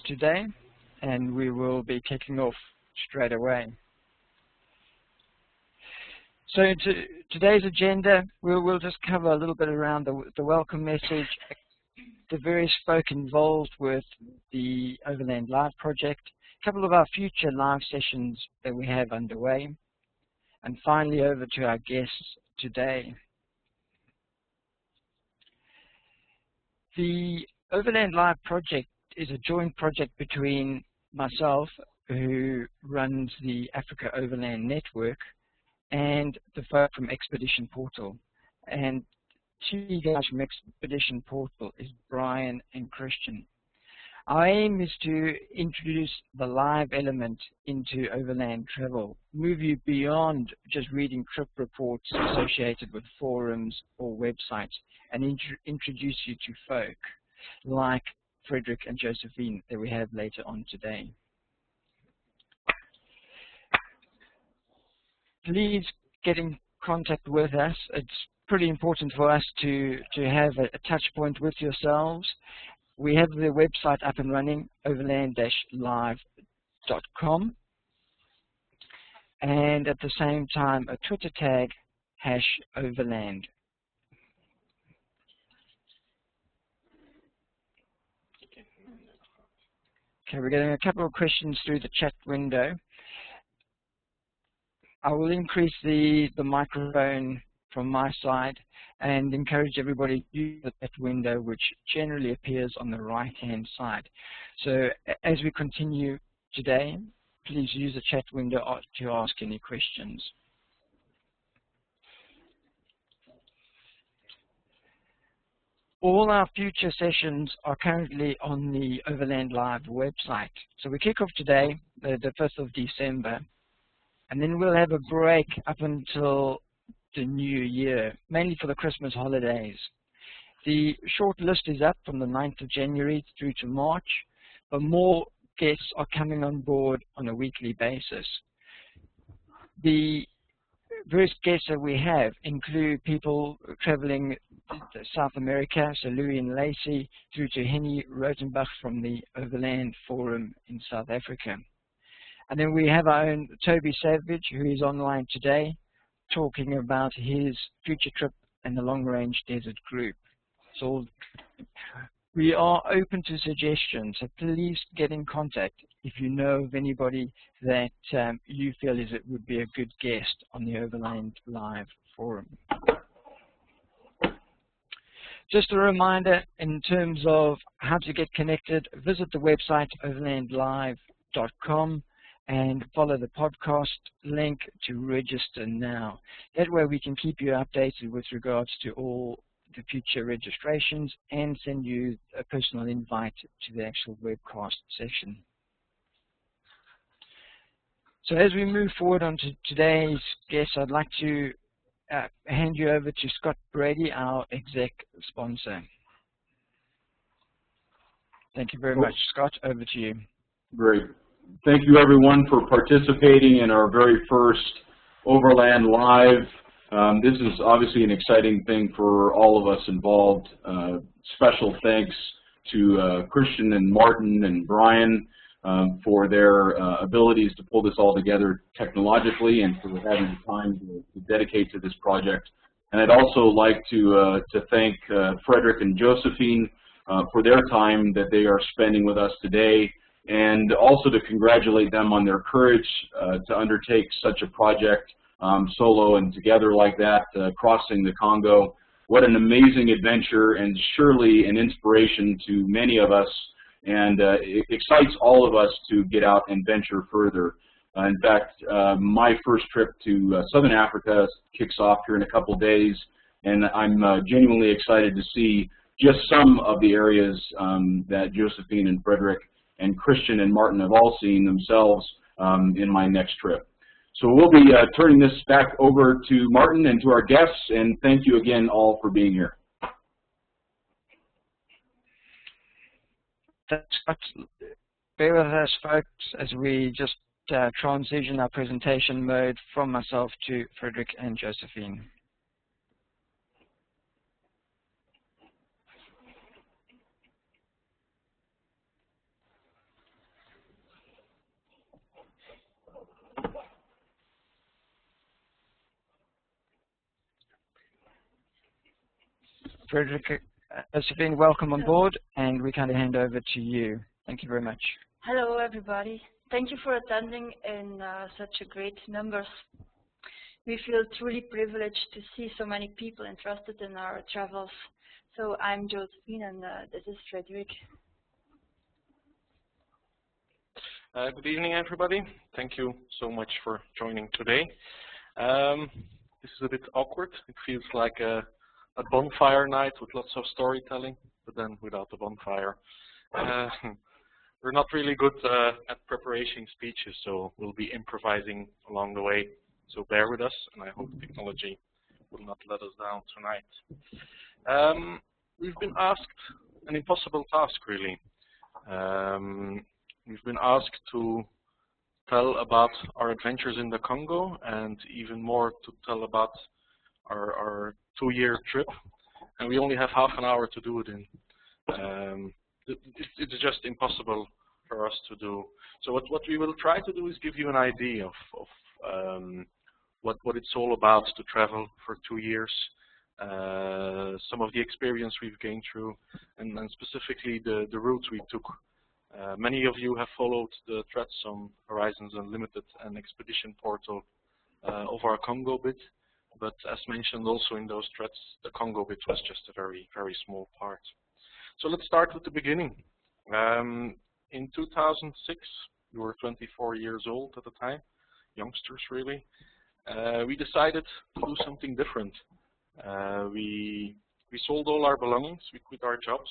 today, and we will be kicking off straight away. So today's agenda, we'll just cover a little bit around the welcome message, the various folk involved with the Overland Live project, a couple of our future live sessions that we have underway, and finally over to our guests today. The Overland Live project is a joint project between myself, who runs the Africa Overland Network, and the folk from Expedition Portal. And two guys from Expedition Portal is Brian and Christian. Our aim is to introduce the live element into overland travel, move you beyond just reading trip reports associated with forums or websites, and introduce you to folk like Frederick and Josephine that we have later on today. Please get in contact with us. It's pretty important for us to have a touch point with yourselves. We have the website up and running, overland-live.com, and at the same time a Twitter tag, #Overland. Okay, we're getting a couple of questions through the chat window. I will increase the microphone from my side and encourage everybody to use the chat window, which generally appears on the right-hand side. So as we continue today, please use the chat window to ask any questions. All our future sessions are currently on the Overland Live website. So we kick off today, the 1st of December, and then we'll have a break up until the new year, mainly for the Christmas holidays. The short list is up from the 9th of January through to March, but more guests are coming on board on a weekly basis. The various guests that we have include people traveling to South America, so Louis and Lacey, through to Henny Rotenbach from the Overland Forum in South Africa. And then we have our own Toby Savage, who is online today, talking about his future trip and the long-range desert group. So we are open to suggestions, so please get in contact if you know of anybody that you feel it would be a good guest on the Overland Live forum. Just a reminder in terms of how to get connected, visit the website overlandlive.com and follow the podcast link to register now. That way we can keep you updated with regards to all the future registrations and send you a personal invite to the actual webcast session. So as we move forward on to today's guest, I'd like to hand you over to Scott Brady, our exec sponsor. Thank you very much. Scott, over to you. Great. Thank you, everyone, for participating in our very first Overland Live. This is obviously an exciting thing for all of us involved. Special thanks to Christian and Martin and Brian for their abilities to pull this all together technologically and for having the time to dedicate to this project. And I'd also like to thank Frederick and Josephine for their time that they are spending with us today, and also to congratulate them on their courage to undertake such a project solo and together like that, crossing the Congo. What an amazing adventure, and surely an inspiration to many of us, and it excites all of us to get out and venture further. In fact, my first trip to Southern Africa kicks off here in a couple of days, and I'm genuinely excited to see just some of the areas that Josephine and Frederick and Christian and Martin have all seen themselves in my next trip. So we'll be turning this back over to Martin and to our guests, and thank you again all for being here. Bear with us, folks, as we just transition our presentation mode from myself to Frederick and Josephine. Josephine, welcome on board, and we kind of hand over to you. Thank you very much. Hello, everybody. Thank you for attending in such a great numbers. We feel truly privileged to see so many people interested in our travels. So I'm Josephine, and this is Frederick. Good evening, everybody. Thank you so much for joining today. This is a bit awkward. It feels like a bonfire night with lots of storytelling, but then without the bonfire. We're not really good at preparing speeches, so we'll be improvising along the way. So bear with us, and I hope technology will not let us down tonight. We've been asked an impossible task, really. We've been asked to tell about our adventures in the Congo, and even more to tell about our 2-year trip, and we only have half an hour to do it in. It's just impossible for us to do. So what we will try to do is give you an idea of what it's all about to travel for 2 years, some of the experience we've gained through, and specifically the routes we took. Many of you have followed the threads on Horizons Unlimited and Expedition Portal of our Congo bit, but as mentioned also in those threads, the Congo bit was just a very, very small part. So let's start with the beginning. In 2006, we were 24 years old at the time, youngsters really. We decided to do something different. We sold all our belongings, we quit our jobs,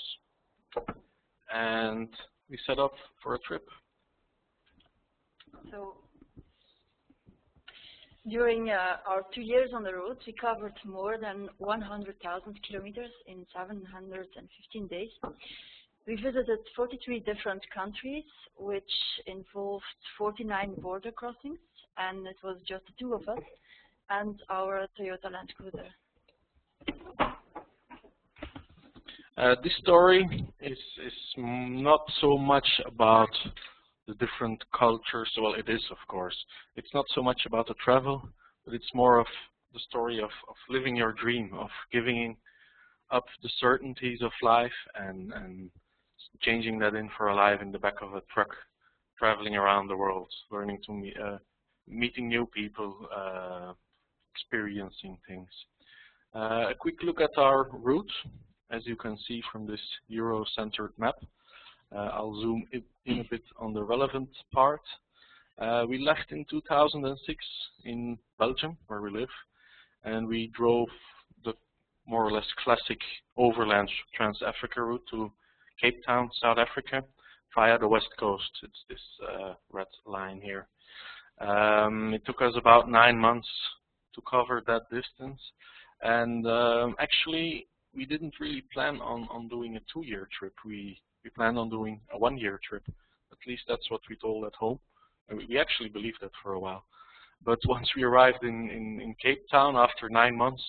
and we set up for a trip. So during our 2 years on the road, we covered more than 100,000 kilometers in 715 days. We visited 43 different countries, which involved 49 border crossings, and it was just the two of us and our Toyota Land Cruiser. This story is not so much about the different cultures. Well, it is, of course. It's not so much about the travel, but it's more of the story of living your dream, of giving up the certainties of life and changing that in for a life in the back of a truck, traveling around the world, learning to meeting new people, experiencing things. A quick look at our route. As you can see from this Euro-centered map, I'll zoom in a bit on the relevant part. We left in 2006 in Belgium, where we live, and we drove the more or less classic overland Trans-Africa route to Cape Town, South Africa, via the west coast. It's this red line here. It took us about 9 months to cover that distance, and actually, we didn't really plan on doing a 2-year trip. We planned on doing a 1-year trip. At least that's what we told at home. And we actually believed that for a while. But once we arrived in Cape Town after 9 months,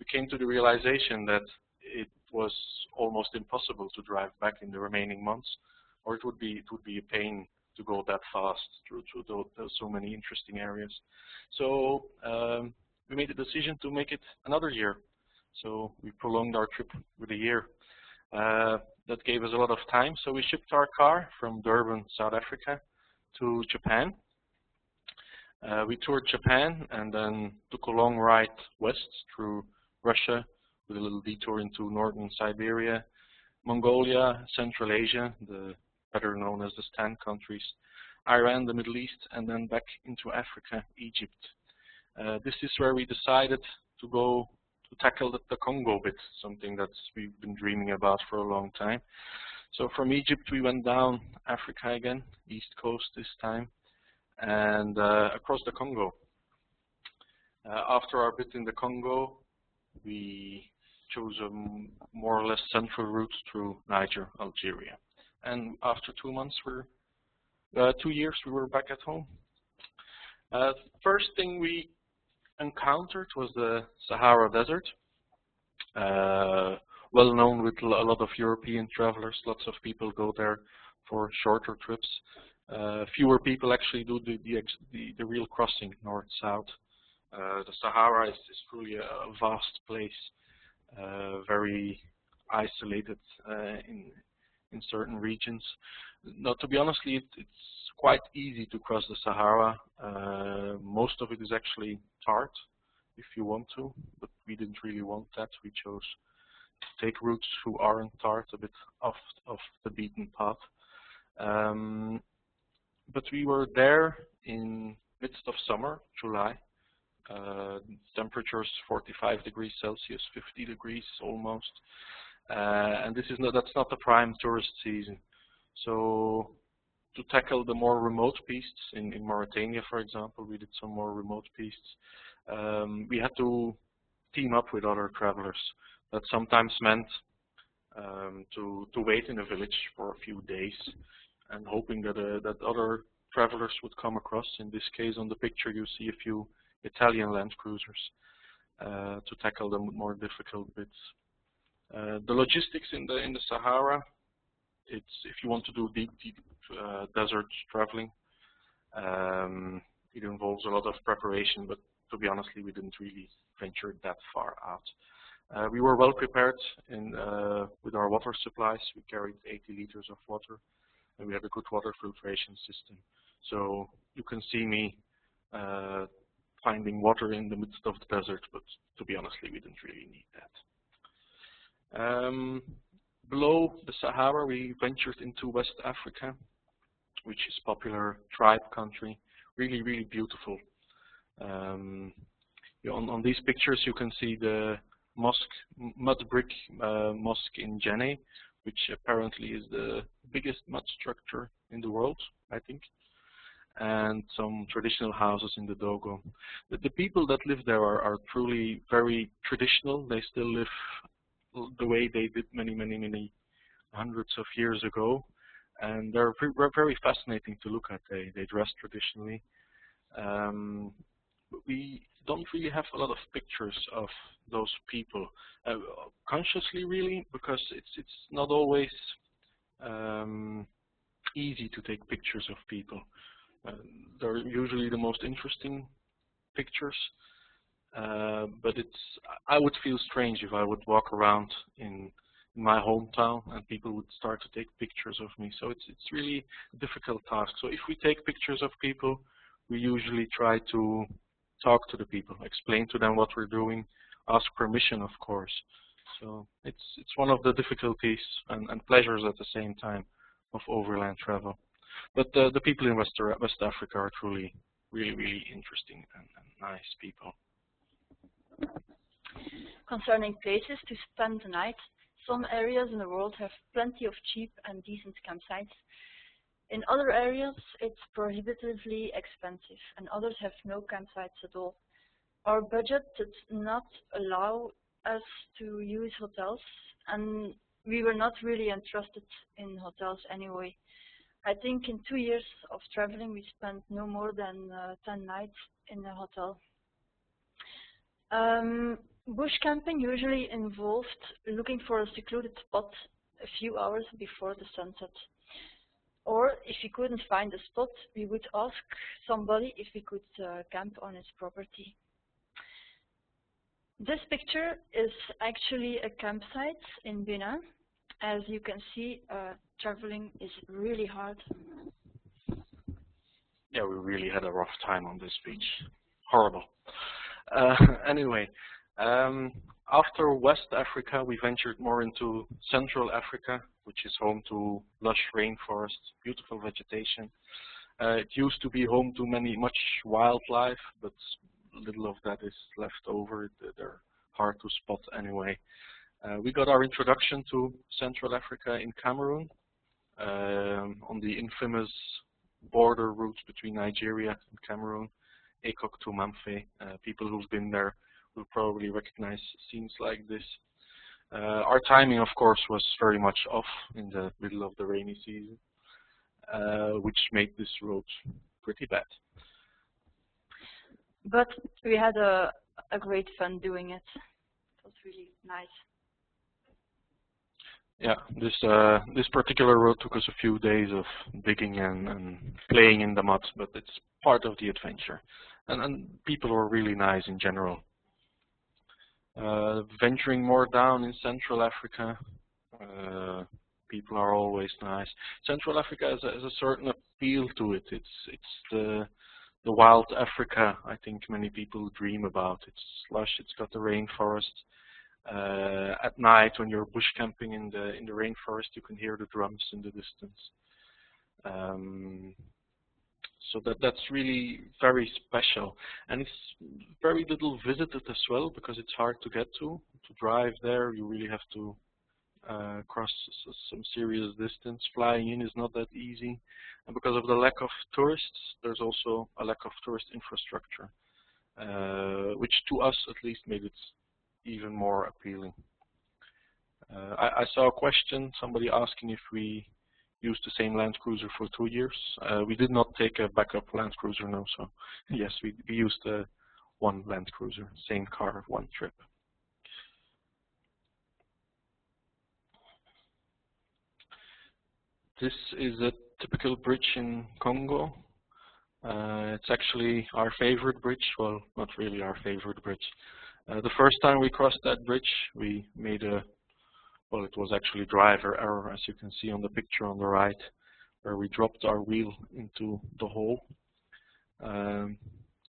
we came to the realization that it was almost impossible to drive back in the remaining months, or it would be a pain to go that fast through so many interesting areas. So we made the decision to make it another year. So we prolonged our trip with a year. That gave us a lot of time. So we shipped our car from Durban, South Africa, to Japan. We toured Japan and then took a long ride west through Russia with a little detour into northern Siberia, Mongolia, Central Asia, the better known as the Stan countries, Iran, the Middle East, and then back into Africa, Egypt. This is where we decided to go to tackle the Congo bit, something that we've been dreaming about for a long time. So from Egypt we went down Africa again, east coast this time, and across the Congo. After our bit in the Congo, we chose a more or less central route through Niger, Algeria. And after 2 months, 2 years, we were back at home. First thing we encountered was the Sahara Desert, well known with a lot of European travelers. Lots of people go there for shorter trips. Fewer people actually do the real crossing north-south. The Sahara is truly a vast place, very isolated in certain regions. Now, to be honest, it's quite easy to cross the Sahara. Most of it is actually tarred if you want to, but we didn't really want that. We chose to take routes who aren't tarred, a bit off the beaten path. But we were there in midst of summer, July. Temperatures 45 degrees Celsius, 50 degrees almost, and that's not the prime tourist season. So to tackle the more remote pistes in Mauritania, for example, we did some more remote pistes. We had to team up with other travelers. That sometimes meant to wait in a village for a few days and hoping that other travelers would come across. In this case, on the picture, you see a few Italian land cruisers to tackle the more difficult bits. The logistics in the Sahara, if you want to do deep desert traveling, it involves a lot of preparation, but to be honest, we didn't really venture that far out. We were well prepared with our water supplies. We carried 80 liters of water, and we had a good water filtration system. So you can see me finding water in the midst of the desert, but to be honest, we didn't really need that. Below the Sahara, we ventured into West Africa, which is popular tribe country, really, really beautiful. On these pictures, you can see the mud brick mosque in Djenné, which apparently is the biggest mud structure in the world, I think, and some traditional houses in the Dogo. The people that live there are truly very traditional. They still live the way they did many hundreds of years ago, and they're very fascinating to look at. They dress traditionally. But we don't really have a lot of pictures of those people, consciously really, because it's not always easy to take pictures of people. They're usually the most interesting pictures, but I would feel strange if I would walk around in my hometown and people would start to take pictures of me. So it's really a difficult task. So if we take pictures of people, we usually try to talk to the people, explain to them what we're doing, ask permission, of course. So it's one of the difficulties and pleasures at the same time of overland travel. But the people in West Africa are truly really interesting and nice people. Concerning places to spend the night, some areas in the world have plenty of cheap and decent campsites. In other areas, it's prohibitively expensive, and others have no campsites at all. Our budget did not allow us to use hotels, and we were not really interested in hotels anyway. I think in 2 years of traveling, we spent no more than 10 nights in a hotel. Bush camping usually involved looking for a secluded spot a few hours before the sunset. Or if we couldn't find a spot, we would ask somebody if we could camp on his property. This picture is actually a campsite in Benin. As you can see, traveling is really hard. Yeah, we really had a rough time on this beach. Horrible. Anyway, after West Africa, we ventured more into Central Africa, which is home to lush rainforests, beautiful vegetation. It used to be home to much wildlife, but little of that is left over. They're hard to spot anyway. We got our introduction to Central Africa in Cameroon, on the infamous border route between Nigeria and Cameroon, Ekok to Mamfe. People who've been there will probably recognize scenes like this. Our timing, of course, was very much off in the middle of the rainy season, which made this road pretty bad. But we had a great fun doing it. It was really nice. Yeah, this particular road took us a few days of digging and playing in the mud, but it's part of the adventure. And people are really nice in general. Venturing more down in Central Africa, People are always nice. Central Africa has a certain appeal to it. It's the wild Africa I think many people dream about. It's lush. It's got the rainforest. At night, when you're bush camping in the rainforest, you can hear the drums in the distance. So that's really very special, and it's very little visited as well because it's hard to get to. To drive there, you really have to cross some serious distance. Flying in is not that easy, and because of the lack of tourists, there's also a lack of tourist infrastructure, which to us at least made it even more appealing. I saw a question, somebody asking if we used the same Land Cruiser for 2 years. We did not take a backup Land Cruiser, no, so yes, we used one Land Cruiser, same car, one trip. This is a typical bridge in Congo. It's actually our favorite bridge. Well, not really our favorite bridge. The first time we crossed that bridge, we made well, it was actually driver error, as you can see on the picture on the right, where we dropped our wheel into the hole. The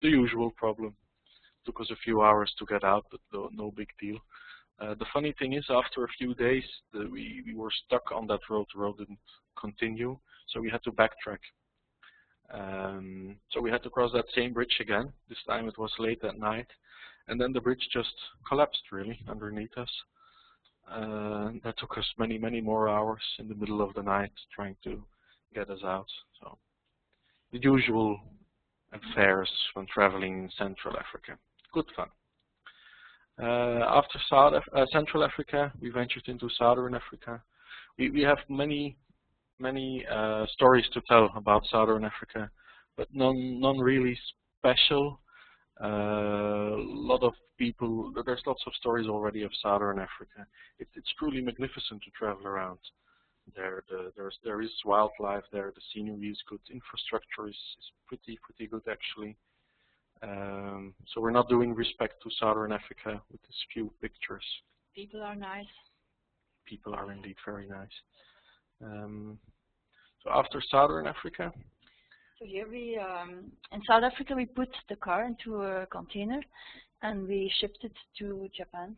usual problem. Took us a few hours to get out, but no big deal. The funny thing is, after a few days, we were stuck on that road. The road didn't continue, so we had to backtrack. So we had to cross that same bridge again. This time it was late at night, and then the bridge just collapsed really underneath us. That took us many more hours in the middle of the night trying to get us out. So the usual affairs when traveling in Central Africa. Good fun. After Central Africa, we ventured into Southern Africa. We have many stories to tell about Southern Africa, but none really special. Lot of people, there's lots of stories already of Southern Africa. It's truly magnificent to travel around there. There is wildlife there. The scenery is good. Infrastructure is pretty good actually. So we're not doing respect to Southern Africa with these few pictures. People are nice. People are indeed very nice. So after Southern Africa. So here we, in South Africa, we put the car into a container and we shipped it to Japan.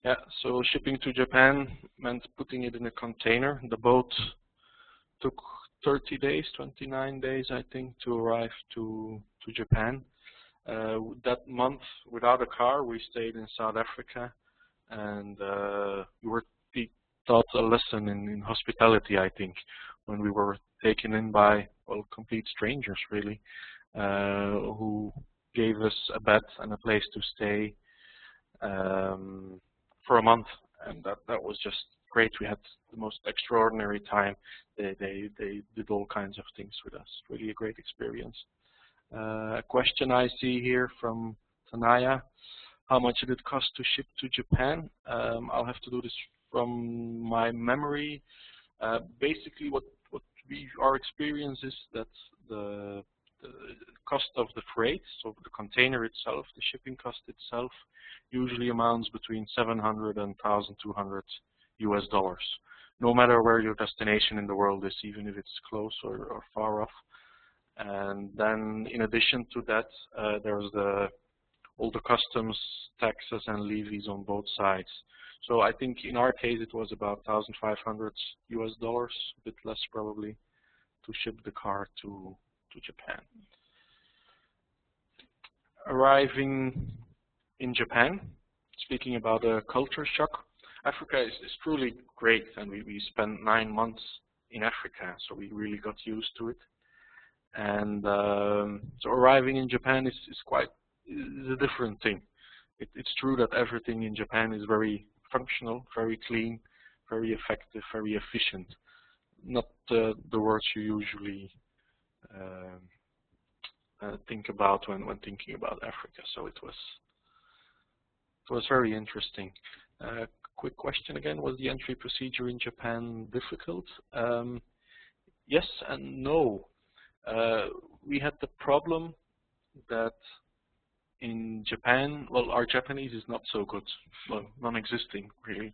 Yeah, so shipping to Japan meant putting it in a container. The boat took 30 days, 29 days, I think, to arrive to Japan. That month, without a car, we stayed in South Africa, and we were taught a lesson in hospitality, I think, when we were taken in by, well, complete strangers, really, who gave us a bed and a place to stay for a month, and that was just great. We had the most extraordinary time. They did all kinds of things with us. Really a great experience. A question I see here from Tanaya: how much did it cost to ship to Japan? I'll have to do this from my memory. Basically, what our experience is that the cost of the freight, so the container itself, the shipping cost itself, usually amounts between $700 and $1,200 US, no matter where your destination in the world is, even if it's close or far off. And then, in addition to that, there's all the customs, taxes, and levies on both sides. So I think in our case it was about $1,500 US, a bit less probably, to ship the car to Japan. Arriving in Japan, speaking about a culture shock, Africa is truly great, and we spent 9 months in Africa, so we really got used to it. And so arriving in Japan is a different thing. It's true that everything in Japan is very functional, very clean, very effective, very efficient. Not the words you usually think about when thinking about Africa. So it was very interesting. Quick question again: was the entry procedure in Japan difficult? Yes and no. We had the problem that in Japan, well, our Japanese is not so good, well, non-existing really.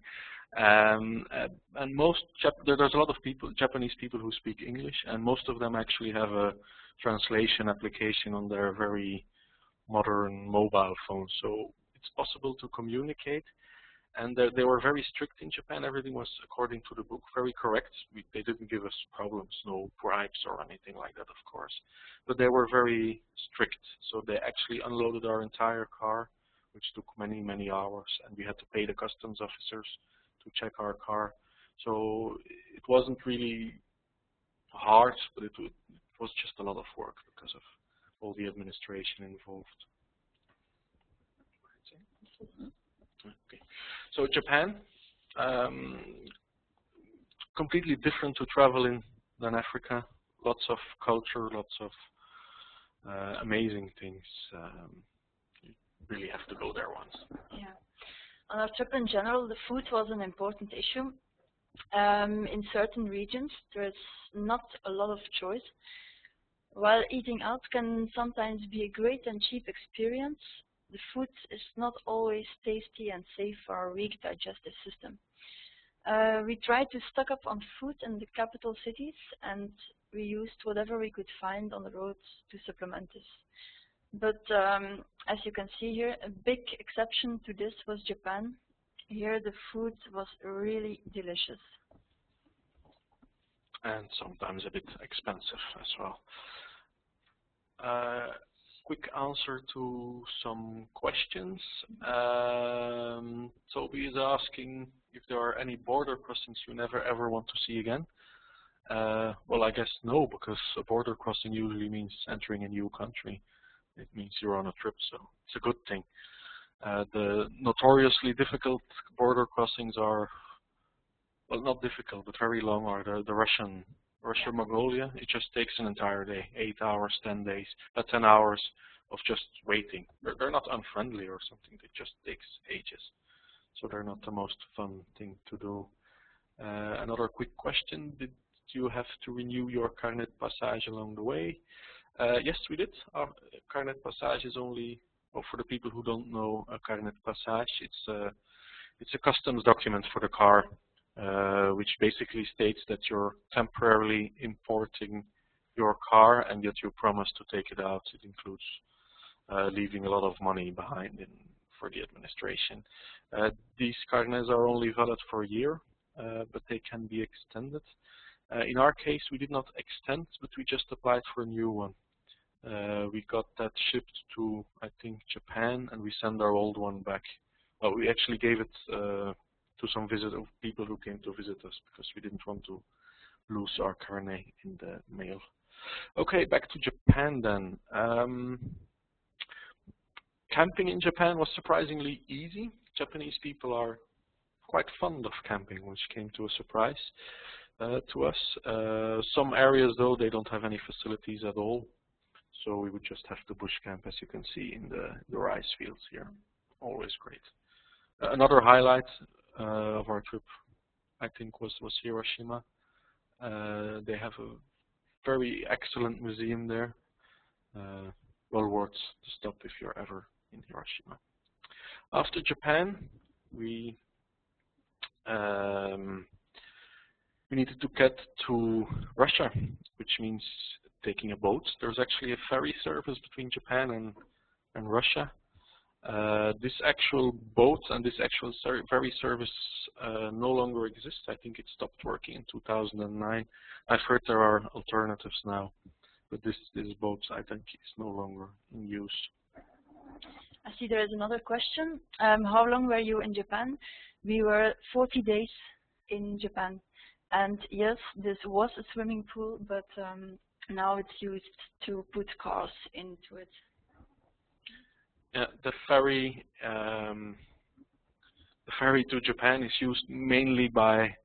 And there's a lot of Japanese people who speak English, and most of them actually have a translation application on their very modern mobile phones. So it's possible to communicate. And they were very strict in Japan. Everything was according to the book, very correct. They didn't give us problems, no bribes or anything like that, of course. But they were very strict. So they actually unloaded our entire car, which took many, many hours. And we had to pay the customs officers to check our car. So it wasn't really hard, but it was just a lot of work because of all the administration involved. Okay. So Japan, completely different to travel in than Africa. Lots of culture, lots of amazing things. You really have to go there once. Yeah. On our trip in general, the food was an important issue. In certain regions, there is not a lot of choice. While eating out can sometimes be a great and cheap experience, the food is not always tasty and safe for our weak digestive system. We tried to stock up on food in the capital cities, and we used whatever we could find on the roads to supplement this. But as you can see here, a big exception to this was Japan. Here the food was really delicious. And sometimes a bit expensive as well. Quick answer to some questions. Toby is asking if there are any border crossings you never ever want to see again. Well, I guess no, because a border crossing usually means entering a new country. It means you're on a trip, so it's a good thing. The notoriously difficult border crossings are, well, not difficult, but very long, are the Russia-Mongolia. It just takes an entire day, 8 hours, 10 days, 10 hours of just waiting. They're not unfriendly or something, it just takes ages. So they're not the most fun thing to do. Another quick question, did you have to renew your carnet passage along the way? Yes, we did. Our carnet passage is only, well, for the people who don't know a carnet passage, it's a customs document for the car, which basically states that you're temporarily importing your car and that you promise to take it out. It includes leaving a lot of money behind for the administration. These carnets are only valid for a year, but they can be extended. In our case, we did not extend, but we just applied for a new one. We got that shipped to, I think, Japan, and we sent our old one back. Well, we actually gave it to some people who came to visit us because we didn't want to lose our carnet in the mail. Okay, back to Japan then. Camping in Japan was surprisingly easy. Japanese people are quite fond of camping, which came to a surprise to us. Some areas, though, they don't have any facilities at all. So we would just have to bush camp, as you can see in the rice fields here. Always great. Another highlight of our trip, I think, was Hiroshima. They have a very excellent museum there. Well worth the stop if you're ever in Hiroshima. After Japan, we needed to get to Russia, which means taking a boat. There's actually a ferry service between Japan and Russia. This actual boat and this actual ferry service no longer exists. I think it stopped working in 2009. I've heard there are alternatives now, but this boat, I think, is no longer in use. I see there is another question. How long were you in Japan? We were 40 days in Japan. And yes, this was a swimming pool, but now it's used to put cars into it. Yeah, the ferry to Japan is used mainly by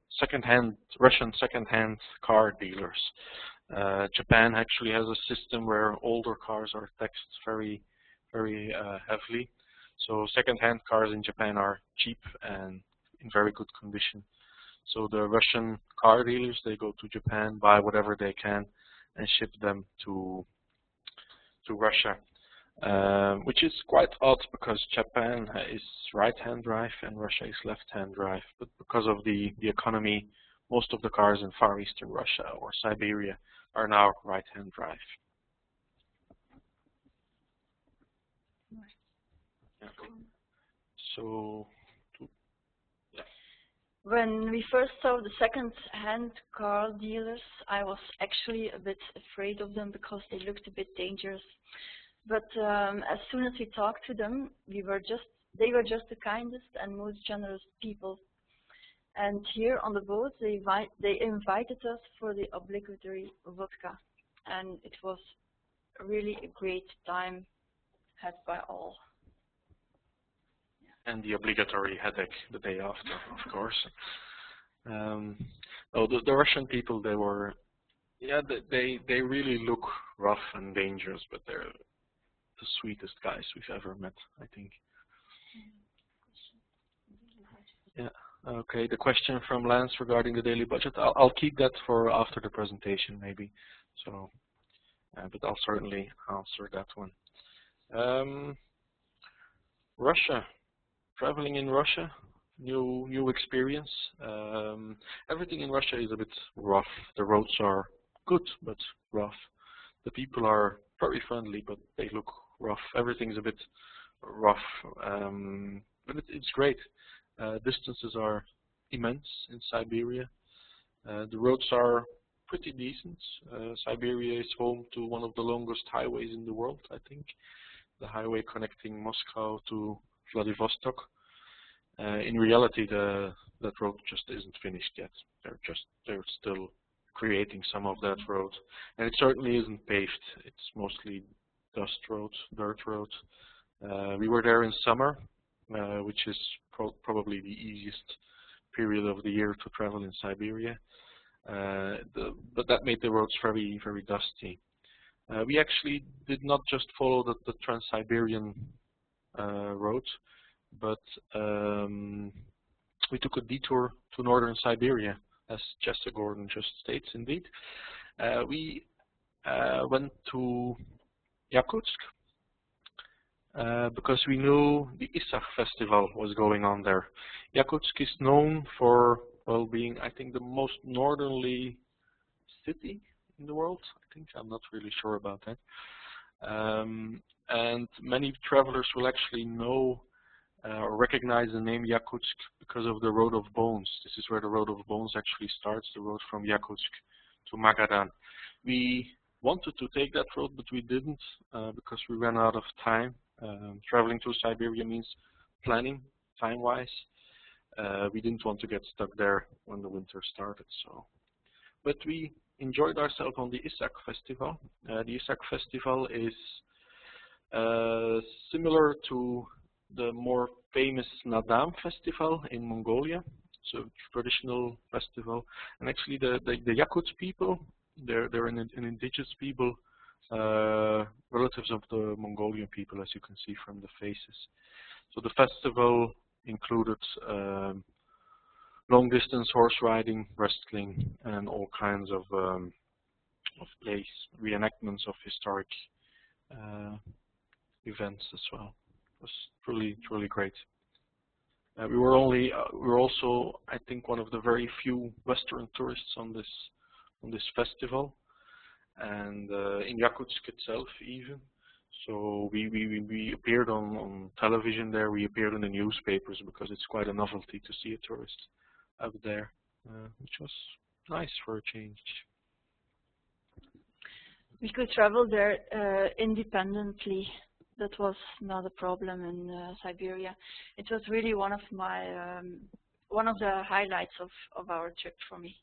Russian second-hand car dealers. Japan actually has a system where older cars are taxed very heavily. So second-hand cars in Japan are cheap and in very good condition. So the Russian car dealers, they go to Japan, buy whatever they can, and ship them to Russia. which is quite odd because Japan is right-hand drive and Russia is left-hand drive. But because of the economy, most of the cars in Far Eastern Russia or Siberia are now right-hand drive. Yeah. So, when we first saw the second-hand car dealers, I was actually a bit afraid of them because they looked a bit dangerous. But as soon as we talked to them, they were just the kindest and most generous people. And here on the boat, they invited us for the obligatory vodka, and it was really a great time had by all. And the obligatory headache the day after, of course. The Russian people, they were, yeah, they really look rough and dangerous, but they're the sweetest guys we've ever met, I think. Yeah. Okay. The question from Lance regarding the daily budget, I'll keep that for after the presentation, maybe. So, but I'll certainly answer that one. Russia. Traveling in Russia, new experience. Everything in Russia is a bit rough. The roads are good, but rough. The people are very friendly, but they look rough. Everything's a bit rough, but it's great. Distances are immense in Siberia. The roads are pretty decent. Siberia is home to one of the longest highways in the world, I think. The highway connecting Moscow to Vladivostok. In reality, that road just isn't finished yet. They're still creating some of that road, and it certainly isn't paved. It's mostly dust roads, dirt roads. We were there in summer, which is probably the easiest period of the year to travel in Siberia. But that made the roads very, very dusty. We actually did not just follow the Trans-Siberian road, but we took a detour to northern Siberia, as Jessica Gordon just states, indeed. We went to Yakutsk because we knew the Isakh festival was going on there. Yakutsk is known for, well, being, I think, the most northerly city in the world. I think, I'm not really sure about that. And many travelers will actually know or recognize the name Yakutsk because of the Road of Bones. This is where the Road of Bones actually starts, the road from Yakutsk to Magadan. We wanted to take that road, but we didn't because we ran out of time. Traveling to Siberia means planning, time-wise. We didn't want to get stuck there when the winter started. But we enjoyed ourselves on the Isakh festival. The Isakh festival is similar to the more famous Nadam festival in Mongolia. It's a traditional festival, and actually the Yakut people, they're an indigenous people, relatives of the Mongolian people, as you can see from the faces. So the festival included long-distance horse riding, wrestling, and all kinds of plays, reenactments of historic events as well. It was truly great. We were also, I think, one of the very few Western tourists on this festival, and in Yakutsk itself even. So we appeared on television there. We appeared in the newspapers because it's quite a novelty to see a tourist out there, which was nice for a change. We could travel there independently. That was not a problem in Siberia. It was really one of the highlights of our trip for me.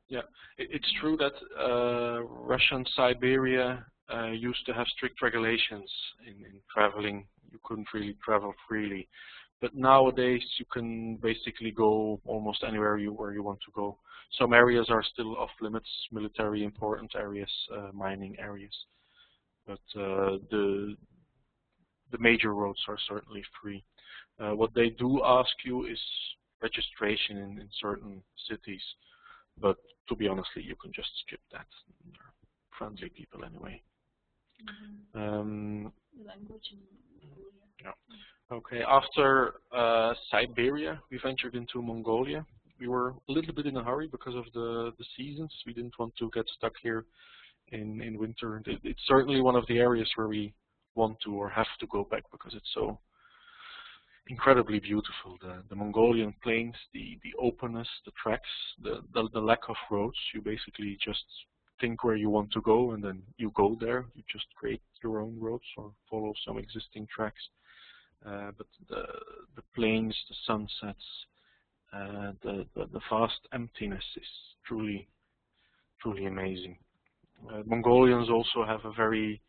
Yeah, it's true that Russian Siberia used to have strict regulations in traveling. You couldn't really travel freely. But nowadays you can basically go almost anywhere where you want to go. Some areas are still off limits, military important areas, mining areas. But the major roads are certainly free. What they do ask you is registration in certain cities. But to be honest, you can just skip that. They're friendly people anyway. language in Mongolia. Yeah. Okay. After Siberia, we ventured into Mongolia. We were a little bit in a hurry because of the seasons. We didn't want to get stuck here in winter. It's certainly one of the areas where we want to or have to go back because it's so incredibly beautiful. The Mongolian plains, the openness, the tracks, the lack of roads. You basically just think where you want to go and then you go there. You just create your own roads or follow some existing tracks. But the plains, the sunsets, the vast emptiness is truly amazing. Mongolians also have a very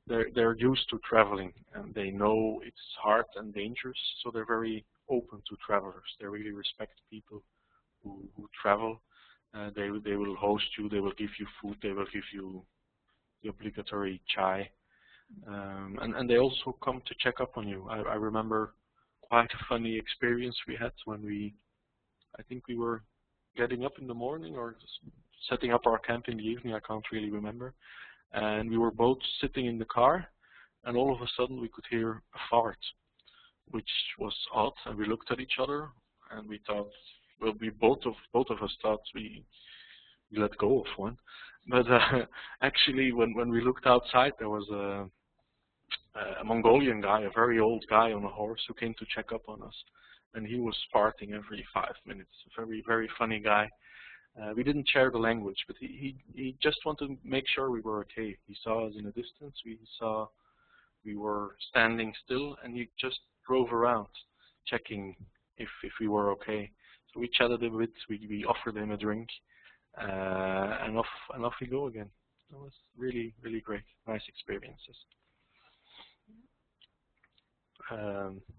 they're used to traveling and they know it's hard and dangerous, so they're very open to travelers. They really respect people who travel. They will host you, they will give you food, they will give you the obligatory chai, and they also come to check up on you. I remember quite a funny experience we had when I think we were getting up in the morning or just setting up our camp in the evening, I can't really remember. And we were both sitting in the car, and all of a sudden we could hear a fart, which was odd. And we looked at each other, and we thought, well, we both of us thought we let go of one. But actually, when we looked outside, there was a Mongolian guy, a very old guy on a horse, who came to check up on us, and he was farting every 5 minutes. A very funny guy. We didn't share the language, but he just wanted to make sure we were okay. He saw us in a distance. We saw we were standing still, and he just drove around, checking if we were okay. So we chatted a bit. We offered him a drink, and off we go again. It was really great, nice experiences.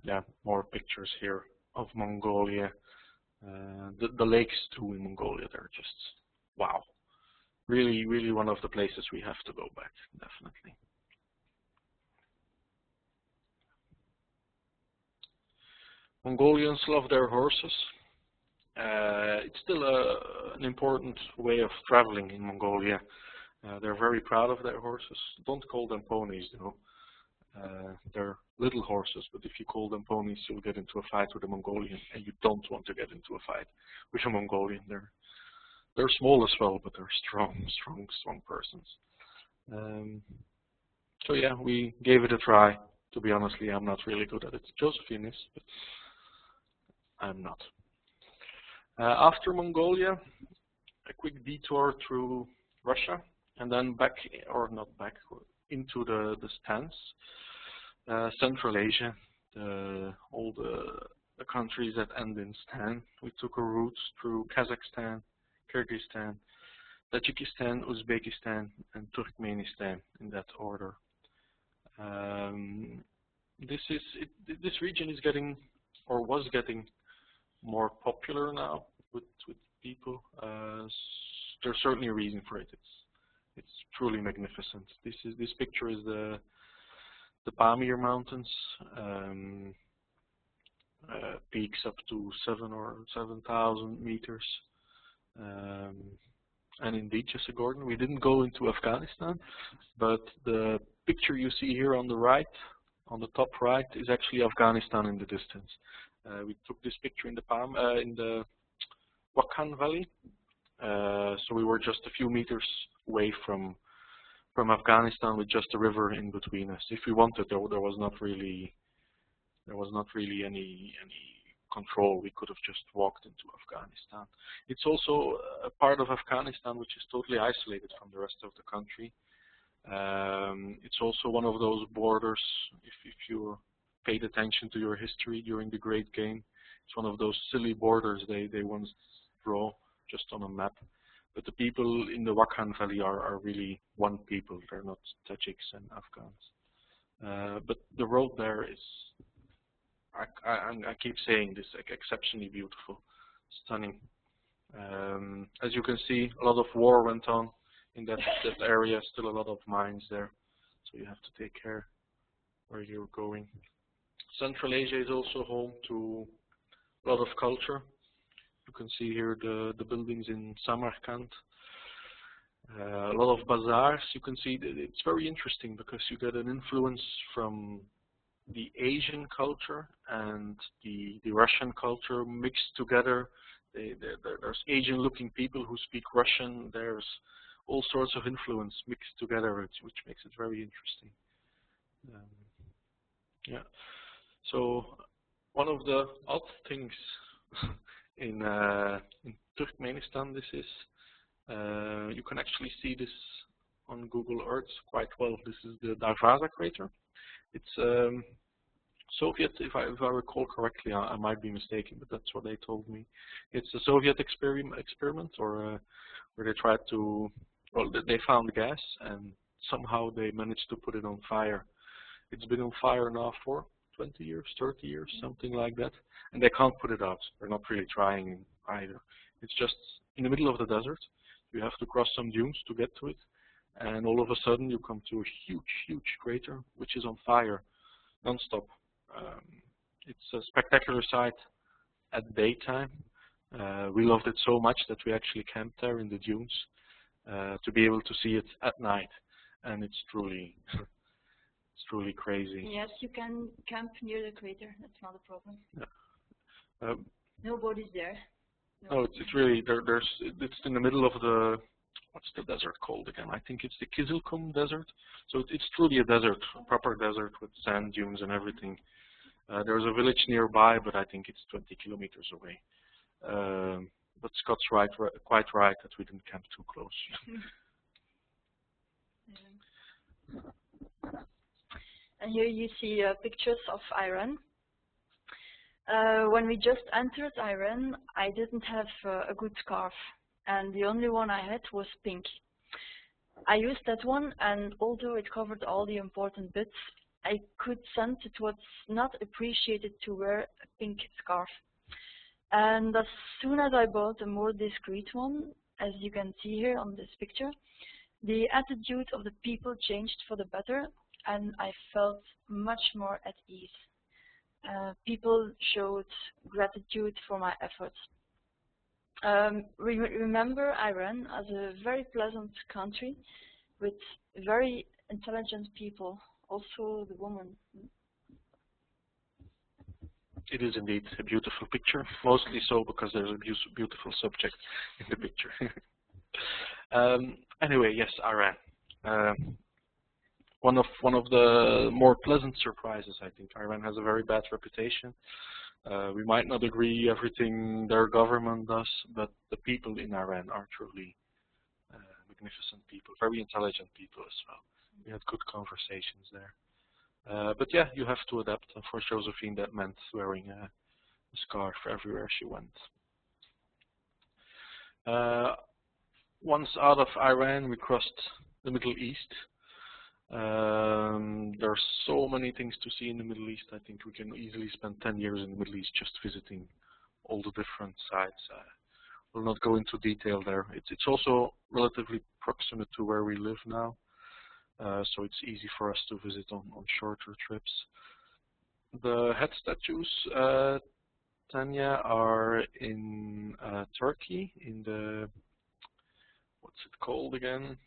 Yeah, more pictures here of Mongolia. The lakes too in Mongolia, they're just wow. Really one of the places we have to go back, definitely. Mongolians love their horses. It's still an important way of traveling in Mongolia. They're very proud of their horses. Don't call them ponies, though. They're little horses, but if you call them ponies, you'll get into a fight with a Mongolian, and you don't want to get into a fight with a Mongolian. They're small as well, but they're strong persons. So yeah, we gave it a try. To be honest, I'm not really good at it. Josephine is, but I'm not. After Mongolia, a quick detour through Russia, and then back, or not back, into the stands. Central Asia, all the countries that end in stan. We took a route through Kazakhstan, Kyrgyzstan, Tajikistan, Uzbekistan, and Turkmenistan in that order. This region is getting, or was getting, more popular now with people. There's certainly a reason for it. It's truly magnificent. This picture is the Pamir Mountains, peaks up to 7,000 meters, and indeed, Jesse Gordon, we didn't go into Afghanistan, but the picture you see here on the right, on the top right, is actually Afghanistan in the distance. We took this picture in the Wakhan Valley, so we were just a few meters away from Afghanistan with just a river in between us. If we wanted, there was not really any control. We could have just walked into Afghanistan. It's also a part of Afghanistan which is totally isolated from the rest of the country. It's also one of those borders, if you paid attention to your history during the Great Game, it's one of those silly borders they once draw just on a map. But the people in the Wakhan Valley are really one people. They're not Tajiks and Afghans. But the road there is, I keep saying this, like, exceptionally beautiful, stunning. As you can see, a lot of war went on in that area. Still a lot of mines there, so you have to take care where you're going. Central Asia is also home to a lot of culture. You can see here the buildings in Samarkand. A lot of bazaars. You can see that it's very interesting because you get an influence from the Asian culture and the Russian culture mixed together. There's Asian-looking people who speak Russian. There's all sorts of influence mixed together, which makes it very interesting. Yeah. So one of the odd things in Turkmenistan, this is you can actually see this on Google Earth quite well. This is the Darvaza crater. It's Soviet, if I recall correctly. I might be mistaken, but that's what they told me. It's a Soviet experiment, or where they tried to, well, they found gas and somehow they managed to put it on fire. It's been on fire now for 20 years, 30 years, something like that, and they can't put it out. They're not really trying either. It's just in the middle of the desert. You have to cross some dunes to get to it, and all of a sudden you come to a huge, huge crater which is on fire non-stop. It's a spectacular sight at daytime. We loved it so much that we actually camped there in the dunes to be able to see it at night, and it's truly it's truly crazy. Yes, you can camp near the crater. That's not a problem. Yeah. Nobody's there. No, it's really it's in the middle of the, what's the desert called again? I think it's the Kizilkum Desert. So it's truly a desert, a proper desert with sand dunes and everything. There's a village nearby, but I think it's 20 kilometers away. But Scott's quite right that we didn't camp too close. And here you see pictures of Iran. When we just entered Iran, I didn't have a good scarf, and the only one I had was pink. I used that one, and although it covered all the important bits, I could sense it was not appreciated to wear a pink scarf. And as soon as I bought a more discreet one, as you can see here on this picture, the attitude of the people changed for the better, and I felt much more at ease. People showed gratitude for my efforts. Remember Iran as a very pleasant country with very intelligent people, also the woman. It is indeed a beautiful picture, mostly so because there's a beautiful subject in the picture. Anyway, yes, Iran. One of the more pleasant surprises, I think. Iran has a very bad reputation. We might not agree everything their government does, but the people in Iran are truly magnificent people, very intelligent people as well. We had good conversations there. But yeah, you have to adapt. And for Josephine, that meant wearing a scarf everywhere she went. Once out of Iran, we crossed the Middle East. There are so many things to see in the Middle East. I think we can easily spend 10 years in the Middle East just visiting all the different sites. We'll not go into detail there. It's also relatively proximate to where we live now, so it's easy for us to visit on shorter trips. The head statues, Tanya, are in Turkey, in the, what's it called again?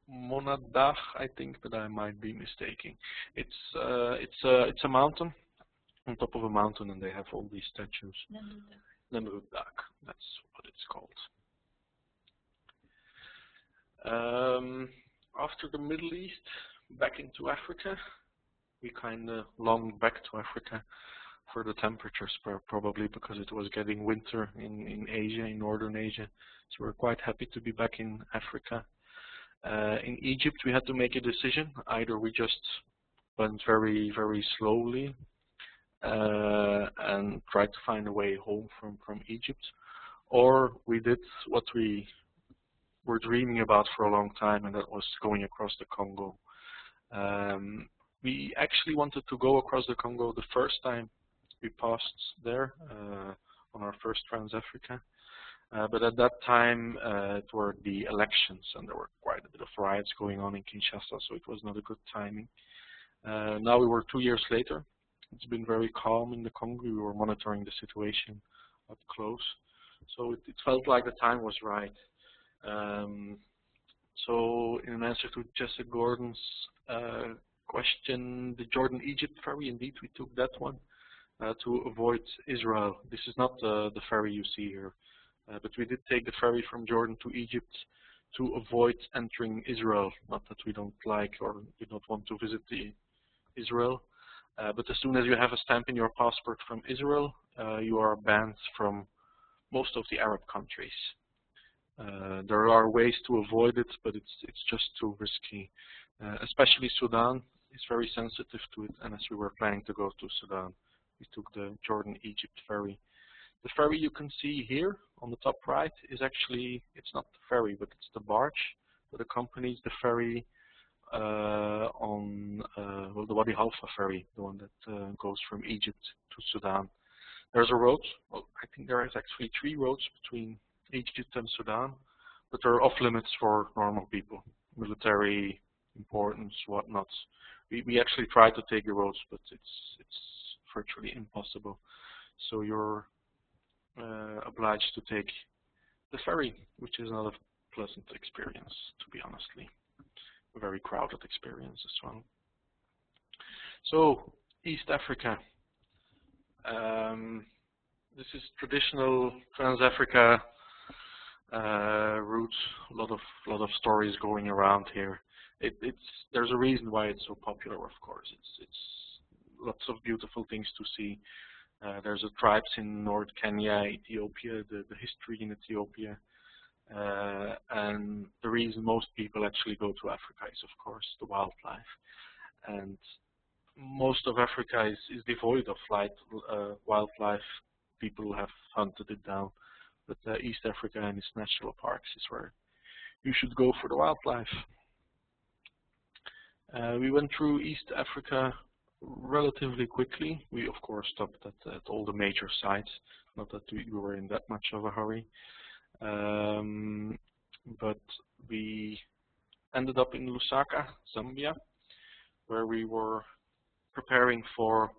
Monadach, I think, but I might be mistaken. It's a mountain, on top of a mountain, and they have all these statues. Nemrutdak, that's what it's called. After the Middle East, back into Africa. We kind of longed back to Africa for the temperatures, probably because it was getting winter in Asia, in northern Asia. So we're quite happy to be back in Africa. In Egypt, we had to make a decision. Either we just went very, very slowly and tried to find a way home from Egypt, or we did what we were dreaming about for a long time, and that was going across the Congo. We actually wanted to go across the Congo the first time we passed there on our first Trans-Africa. But at that time, it were the elections, and there were quite a bit of riots going on in Kinshasa, so it was not a good timing. Now we were 2 years later. It's been very calm in the Congo. We were monitoring the situation up close, so it felt like the time was right. So in answer to Jessica Gordon's question, the Jordan-Egypt ferry, indeed we took that one to avoid Israel. This is not the ferry you see here, but we did take the ferry from Jordan to Egypt to avoid entering Israel. Not that we don't like or we don't want to visit Israel, but as soon as you have a stamp in your passport from Israel, you are banned from most of the Arab countries. There are ways to avoid it, but it's just too risky. Especially Sudan is very sensitive to it, and as we were planning to go to Sudan, we took the Jordan-Egypt ferry. The ferry you can see here on the top right is actually, it's not the ferry, but it's the barge that accompanies the ferry on well, the Wadi Halfa ferry, the one that goes from Egypt to Sudan. There's a road, well, I think there is actually 3 roads between Egypt and Sudan, but they're off limits for normal people, military importance, whatnot. We actually tried to take the roads, but it's virtually impossible. So you're obliged to take the ferry, which is not a pleasant experience, to be honestly. A very crowded experience as well. So East Africa. This is traditional Trans-Africa route. A lot of stories going around here. There's a reason why it's so popular, of course. It's lots of beautiful things to see. There's tribes in North Kenya, Ethiopia, the history in Ethiopia. And the reason most people actually go to Africa is, of course, the wildlife. And most of Africa is devoid of wildlife. People have hunted it down. But East Africa and its national parks is where you should go for the wildlife. We went through East Africa relatively quickly. We, of course, stopped at all the major sites. Not that we were in that much of a hurry. But we ended up in Lusaka, Zambia, where we were preparing for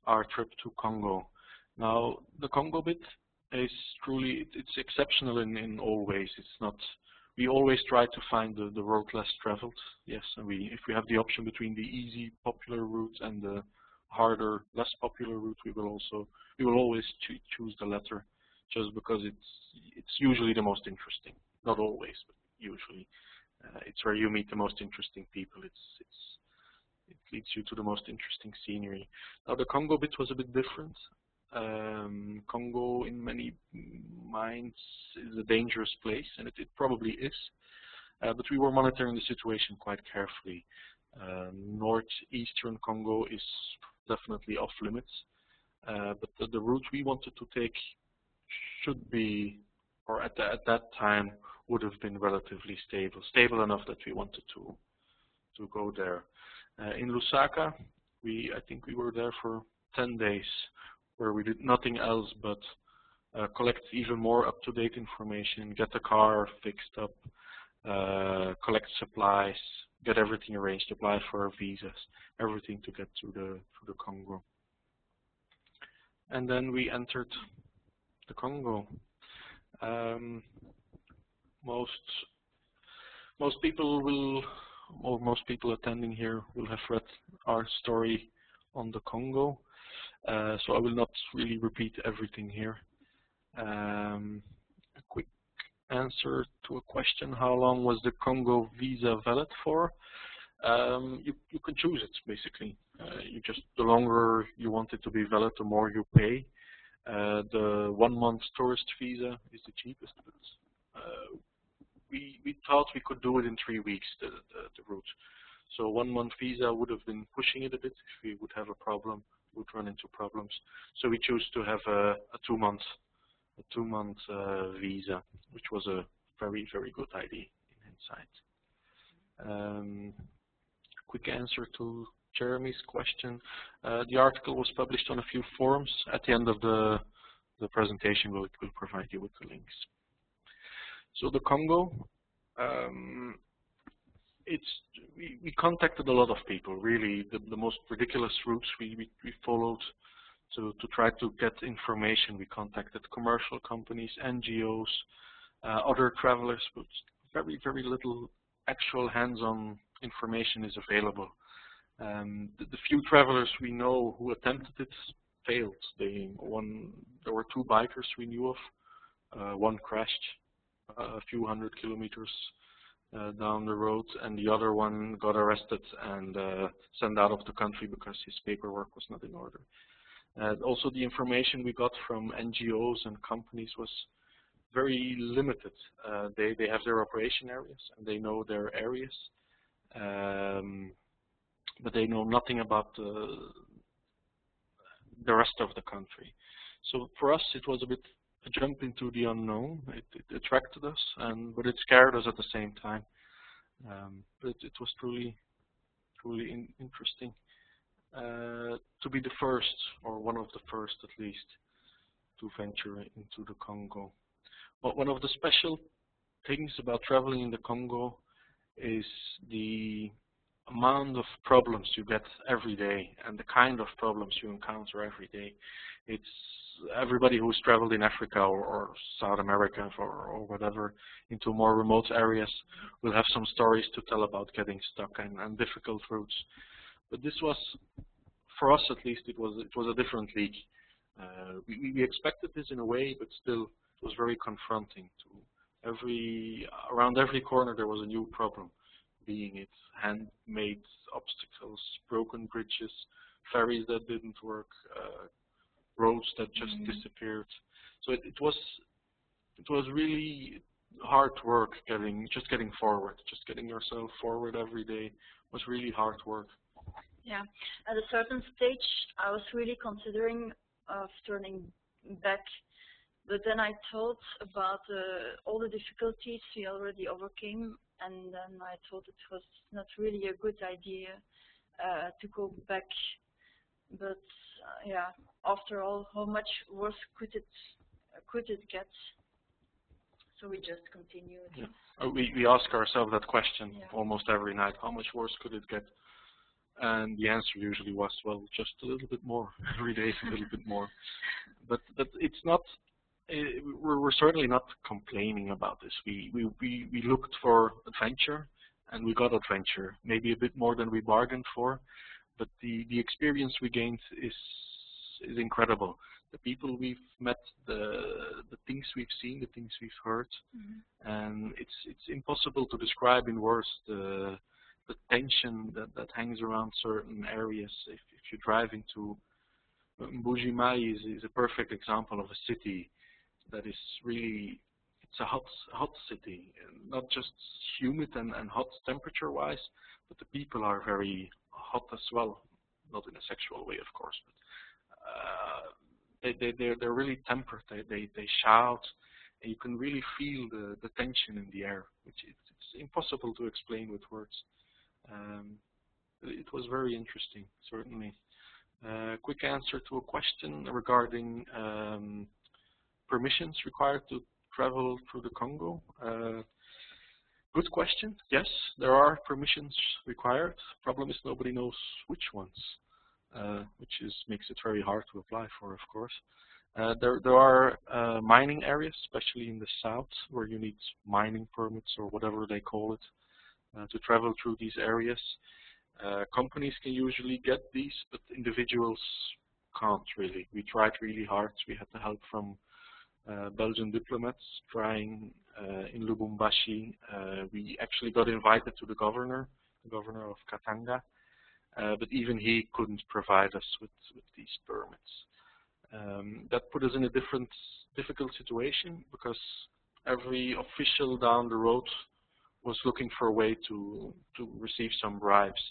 our trip to Congo. Now, the Congo bit is truly, it's exceptional in all ways. It's not, we always try to find the road less traveled, yes, and if we have the option between the easy, popular route and the harder, less popular route, we will always choose the latter, just because it's usually the most interesting. Not always, but usually. It's where you meet the most interesting people. It leads you to the most interesting scenery. Now the Congo bit was a bit different. Congo, in many minds, is a dangerous place, and it probably is. But we were monitoring the situation quite carefully. Northeastern Congo is definitely off limits, but the route we wanted to take should be, or at that time, would have been relatively stable enough that we wanted to go there. In Lusaka, I think we were there for 10 days, where we did nothing else but collect even more up-to-date information, get the car fixed up, collect supplies, get everything arranged, apply for our visas, everything to get to the Congo. And then we entered the Congo. Most people attending here will have read our story on the Congo, so I will not really repeat everything here. A quick answer to a question: how long was the Congo visa valid for? You can choose it basically. The longer you want it to be valid, the more you pay. The 1-month tourist visa is the cheapest, but we thought we could do it in 3 weeks, the route. So 1-month visa would have been pushing it a bit. If we would have a problem, would run into problems. So we chose to have a 2-month visa, which was a very, very good idea in hindsight. Quick answer to Jeremy's question. The article was published on a few forums. At the end of the presentation, we'll provide you with the links. So the Congo, we contacted a lot of people. Really, the most ridiculous routes we followed to try to get information. We contacted commercial companies, NGOs, other travelers, but very, very little actual hands-on information is available. The few travelers we know who attempted it failed. There were 2 bikers we knew of. One crashed a few hundred kilometers down the road, and the other one got arrested and sent out of the country because his paperwork was not in order. Also, the information we got from NGOs and companies was very limited. They have their operation areas and they know their areas, but they know nothing about the rest of the country. So for us, it was a bit a jump into the unknown. It attracted us, but it scared us at the same time. But it was truly interesting to be the first, or one of the first at least, to venture into the Congo. But one of the special things about traveling in the Congo is the amount of problems you get every day and the kind of problems you encounter every day. It's everybody who's traveled in Africa or South America or whatever into more remote areas will have some stories to tell about getting stuck and difficult routes. But this was, for us at least, it was a different league. We expected this in a way, but still it was very confronting. Around every corner there was a new problem, being it handmade obstacles, broken bridges, ferries that didn't work, roads that just disappeared. So it was really hard work just getting forward, just getting yourself forward every day was really hard work. Yeah, at a certain stage I was really considering of turning back, but then I thought about all the difficulties we already overcame, and then I thought it was not really a good idea to go back. But yeah, after all, how much worse could it get? So we just continued. Yeah. We ask ourselves that question almost every night. How much worse could it get? And the answer usually was, well, just a little bit more. Every day a little bit more. But it's not. We're certainly not complaining about this. We looked for adventure, and we got adventure. Maybe a bit more than we bargained for, but the experience we gained is incredible. The people we've met, the things we've seen, the things we've heard, and it's impossible to describe in words the tension that hangs around certain areas. If you drive into Mbuji-Mayi is a perfect example of a city that is really, it's a hot city, not just humid and hot temperature-wise, but the people are very hot as well, not in a sexual way, of course, but they're really tempered. They shout, and you can really feel the tension in the air, which it's impossible to explain with words. It was very interesting, certainly. Quick answer to a question regarding permissions required to travel through the Congo. Good question. Yes, there are permissions required. Problem is nobody knows which ones, which makes it very hard to apply for, of course. There are mining areas, especially in the south, where you need mining permits or whatever they call it to travel through these areas. Companies can usually get these, but individuals can't really. We tried really hard. We had the help from Belgian diplomats trying in Lubumbashi. We actually got invited to the governor of Katanga, but even he couldn't provide us with these permits. That put us in a difficult situation, because every official down the road was looking for a way to receive some bribes,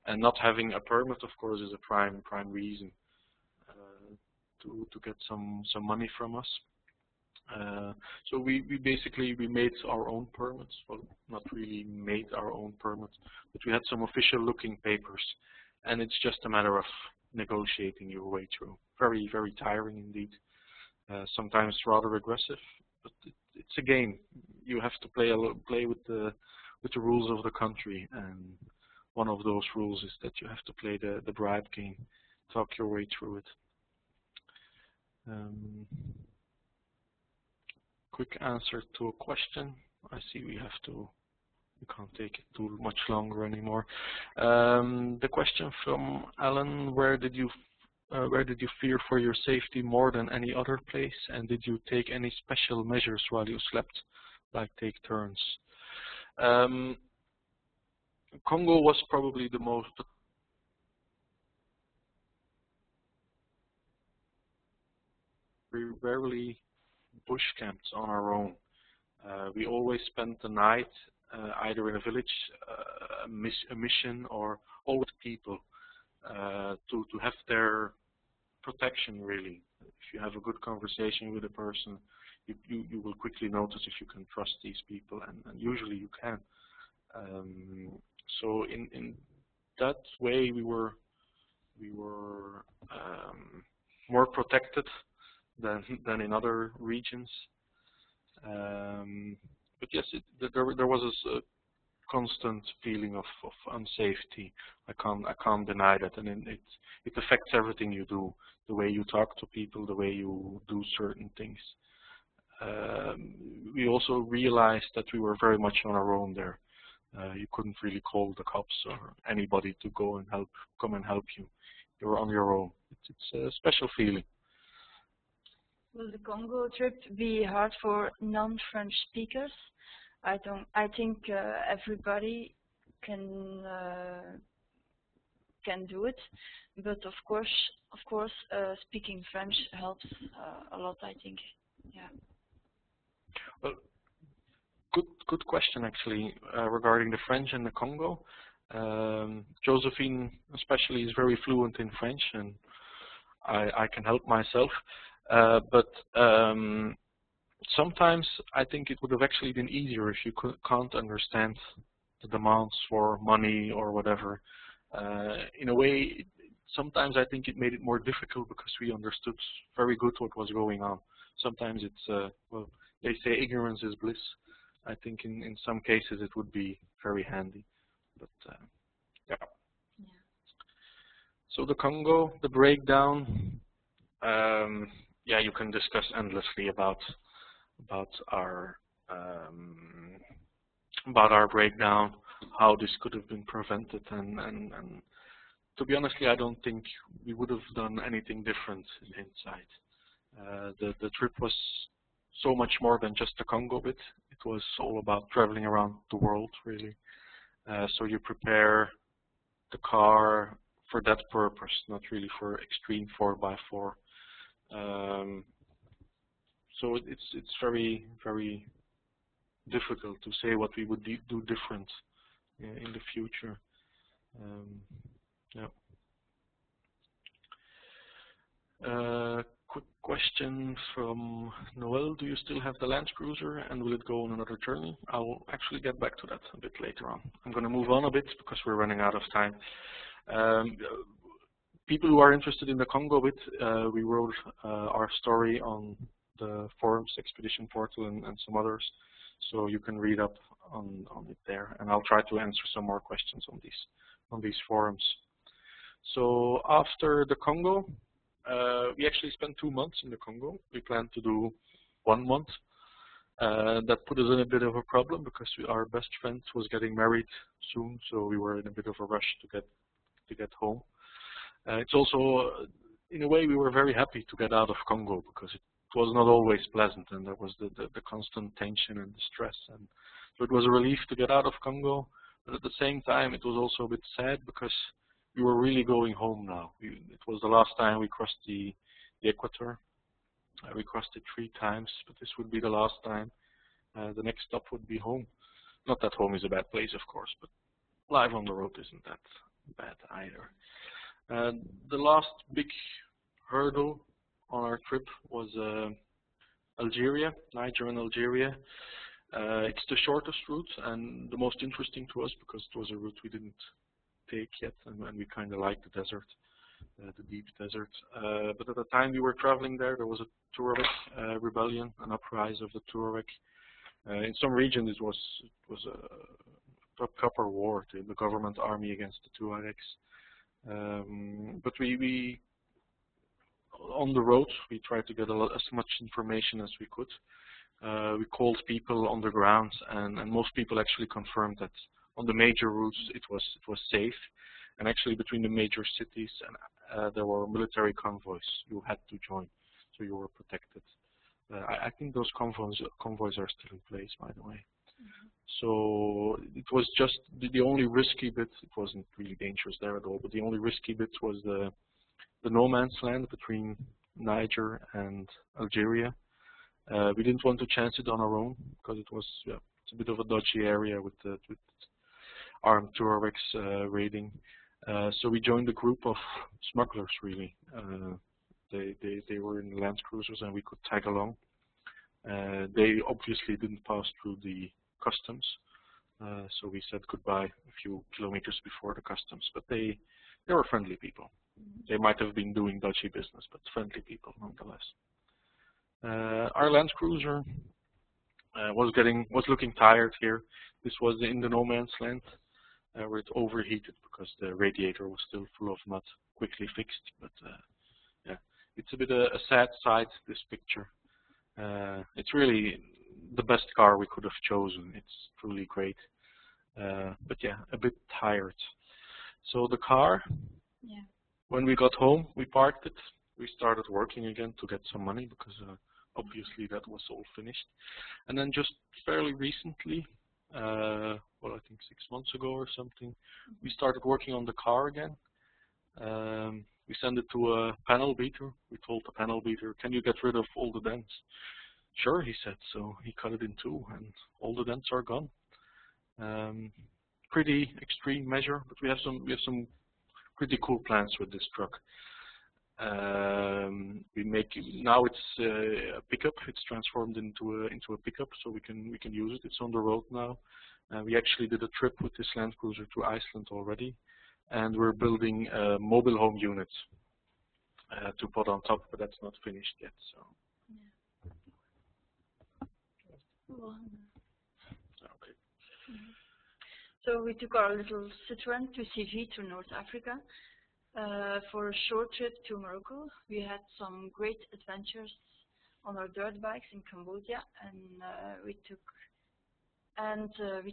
and not having a permit, of course, is a prime reason to get some money from us. So we basically made our own permits. Well, not really made our own permits, but we had some official looking papers, and it's just a matter of negotiating your way through. Very, very tiring indeed. Sometimes rather aggressive, but it's a game. You have to play with the rules of the country, and one of those rules is that you have to play the bribe game, talk your way through it. Quick answer to a question. I see we have to we can't take it too much longer anymore. The question from Alan: Where did you fear for your safety more than any other place, and did you take any special measures while you slept, like take turns? Congo was probably the most. We rarely bush camped on our own. We always spent the night either in a village, a mission, or all with people to have their protection, really. If you have a good conversation with a person, you will quickly notice if you can trust these people, and usually you can. So in that way, we were more protected than in other regions. But yes, there was a constant feeling of unsafety. I can't deny that, and it affects everything you do, the way you talk to people, the way you do certain things. We also realized that we were very much on our own there. You couldn't really call the cops or anybody to come and help you. You were on your own. It's a special feeling. Will the Congo trip be hard for non-French speakers? I think everybody can do it, but of course, speaking French helps a lot. I think, yeah. Well, good question actually regarding the French and the Congo. Josephine especially is very fluent in French, and I can help myself. But sometimes I think it would have actually been easier if you can't understand the demands for money or whatever. In a way, sometimes I think it made it more difficult because we understood very good what was going on. Sometimes it's, well, they say ignorance is bliss. I think in some cases it would be very handy. But yeah. So the Congo, the breakdown. Yeah, you can discuss endlessly about our breakdown, how this could have been prevented, and to be honestly, I don't think we would have done anything different in hindsight. The trip was so much more than just the Congo bit. It was all about traveling around the world, really. So you prepare the car for that purpose, not really for extreme 4x4. So it's very, very difficult to say what we would do different in the future. Yeah. Quick question from Noel: Do you still have the Land Cruiser, and will it go on another journey? I will actually get back to that a bit later on. I'm going to move on a bit because we're running out of time. People who are interested in the Congo bit, we wrote our story on the forums, Expedition Portal, and some others, so you can read up on it there, and I'll try to answer some more questions on these forums. So after the Congo, we actually spent 2 months in the Congo. We planned to do 1 month. That put us in a bit of a problem because our best friend was getting married soon, so we were in a bit of a rush to get home. It's also, in a way, we were very happy to get out of Congo because it was not always pleasant, and there was the constant tension and the stress, and so it was a relief to get out of Congo. But at the same time, it was also a bit sad because we were really going home now. It was the last time we crossed the equator. We crossed it 3 times, but this would be the last time. The next stop would be home. Not that home is a bad place, of course, but life on the road isn't that bad either. The last big hurdle on our trip was Algeria, Niger and Algeria. It's the shortest route and the most interesting to us because it was a route we didn't take yet, and we kind of liked the desert, the deep desert. But at the time we were traveling there was a Tuareg rebellion, an uprising of the Tuareg. In some regions it was a proper war, the government army against the Tuaregs. But we on the road we tried to get as much information as we could. We called people on the ground, and most people actually confirmed that on the major routes it was safe, and actually between the major cities and there were military convoys you had to join, so you were protected. I think those convoys are still in place, by the way. So it was just the only risky bit. It wasn't really dangerous there at all, but the only risky bit was the no man's land between Niger and Algeria. We didn't want to chance it on our own because it's a bit of a dodgy area with armed Tuaregs raiding. So we joined a group of smugglers. Really, they were in land cruisers and we could tag along. They obviously didn't pass through the customs, so we said goodbye a few kilometers before the customs. But they were friendly people. They might have been doing dodgy business, but friendly people nonetheless. Our land cruiser was looking tired here. This was in the no man's land, where it overheated because the radiator was still full of mud. Quickly fixed, but yeah, it's a bit a sad sight, this picture. It's really the best car we could have chosen. It's truly great, but yeah, a bit tired. So the car, when we got home, we parked it. We started working again to get some money because obviously that was all finished. And then just fairly recently, well, I think 6 months ago or something, we started working on the car again. We sent it to a panel beater. We told the panel beater, "Can you get rid of all the dents?" "Sure," he said. So he cut it in two, and all the dents are gone. Pretty extreme measure, but we have some pretty cool plans with this truck. Now it's a pickup. It's transformed into a pickup, so we can use it. It's on the road now. We actually did a trip with this Land Cruiser to Iceland already, and we're building a mobile home unit to put on top, but that's not finished yet. So. Okay. So we took our little Citroën 2CV to North Africa for a short trip to Morocco. We had some great adventures on our dirt bikes in Cambodia, and we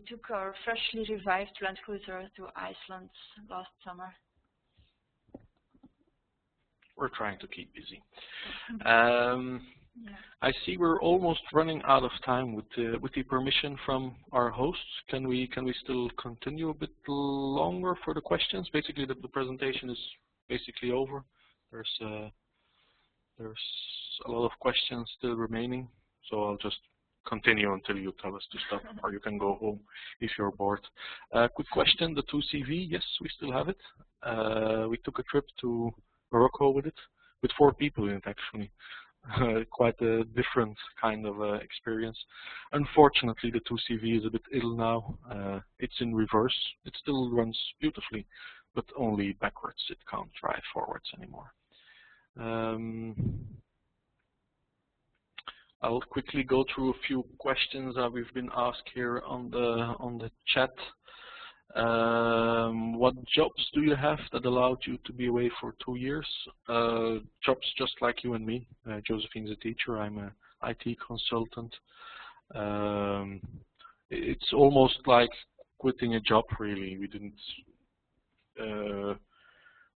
took our freshly revived Land Cruiser to Iceland last summer. We're trying to keep busy. I see we're almost running out of time. With the permission from our hosts, can we still continue a bit longer for the questions? Basically, the presentation is basically over. There's a lot of questions still remaining, so I'll just continue until you tell us to stop, or you can go home if you're bored. Quick question: the 2CV? Yes, we still have it. We took a trip to Morocco with it, with 4 people in it actually. Quite a different kind of experience. Unfortunately, the 2CV is a bit ill now. It's in reverse. It still runs beautifully, but only backwards. It can't drive forwards anymore. I'll quickly go through a few questions that we've been asked here on the chat. What jobs do you have that allowed you to be away for 2 years? Jobs just like you and me. Josephine's a teacher. I'm an IT consultant. It's almost like quitting a job, really. We didn't.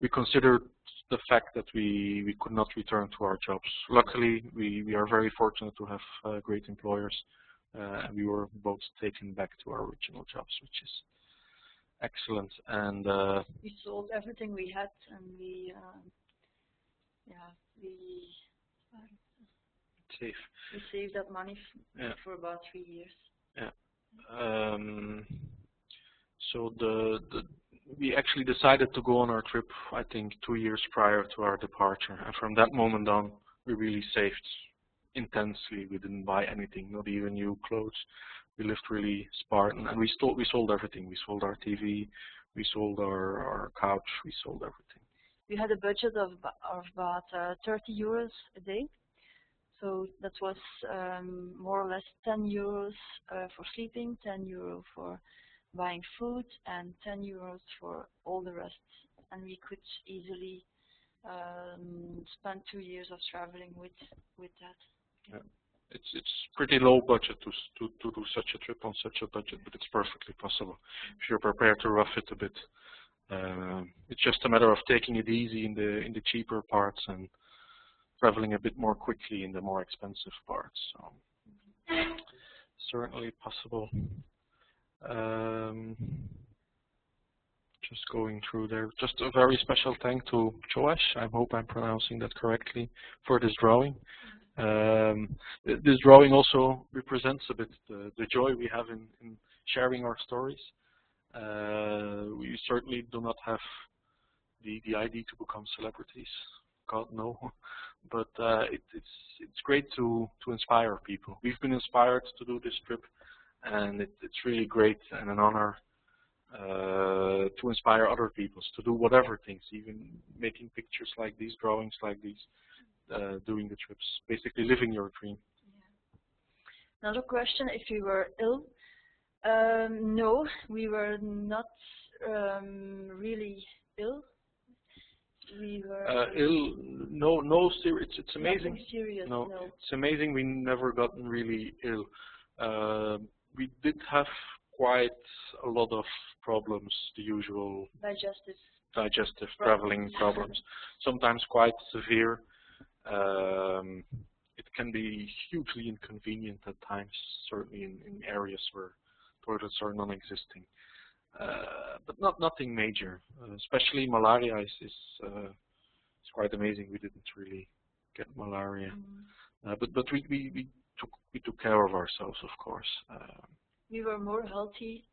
We considered the fact that we could not return to our jobs. Luckily, we are very fortunate to have great employers, and we were both taken back to our original jobs, which is excellent. And we sold everything we had, and we saved that money for about 3 years. Yeah. So we actually decided to go on our trip, I think, 2 years prior to our departure, and from that moment on, we really saved intensely. We didn't buy anything, not even new clothes. We lived really Spartan, and we sold everything. We sold our TV, we sold our couch, we sold everything. We had a budget of about 30 euros a day, so that was more or less 10 euros for sleeping, 10 euros for buying food, and 10 euros for all the rest. And we could easily spend 2 years of traveling with that. Yeah. It's pretty low budget to do such a trip on such a budget, but it's perfectly possible if you're prepared to rough it a bit. It's just a matter of taking it easy in the cheaper parts and traveling a bit more quickly in the more expensive parts. So certainly possible. Just going through there. Just a very special thank to Joash, I hope I'm pronouncing that correctly, for this drawing. This drawing also represents a bit the joy we have in sharing our stories. We certainly do not have the idea to become celebrities, God no, but it's great to inspire people. We've been inspired to do this trip, and it's really great and an honor to inspire other people to do whatever things, even making pictures like these, drawings like these, doing the trips, basically living your dream. Yeah. Another question, if you were ill. No, we were not really ill. We were ill. No serious. It's amazing. Nothing serious, no. It's amazing. We never gotten really ill. We did have quite a lot of problems, the usual digestive traveling problems. Sometimes quite severe. It can be hugely inconvenient at times, certainly in areas where toilets are non-existing. But nothing major. Especially malaria is quite amazing. We didn't really get malaria, but we took care of ourselves, of course. We were more healthy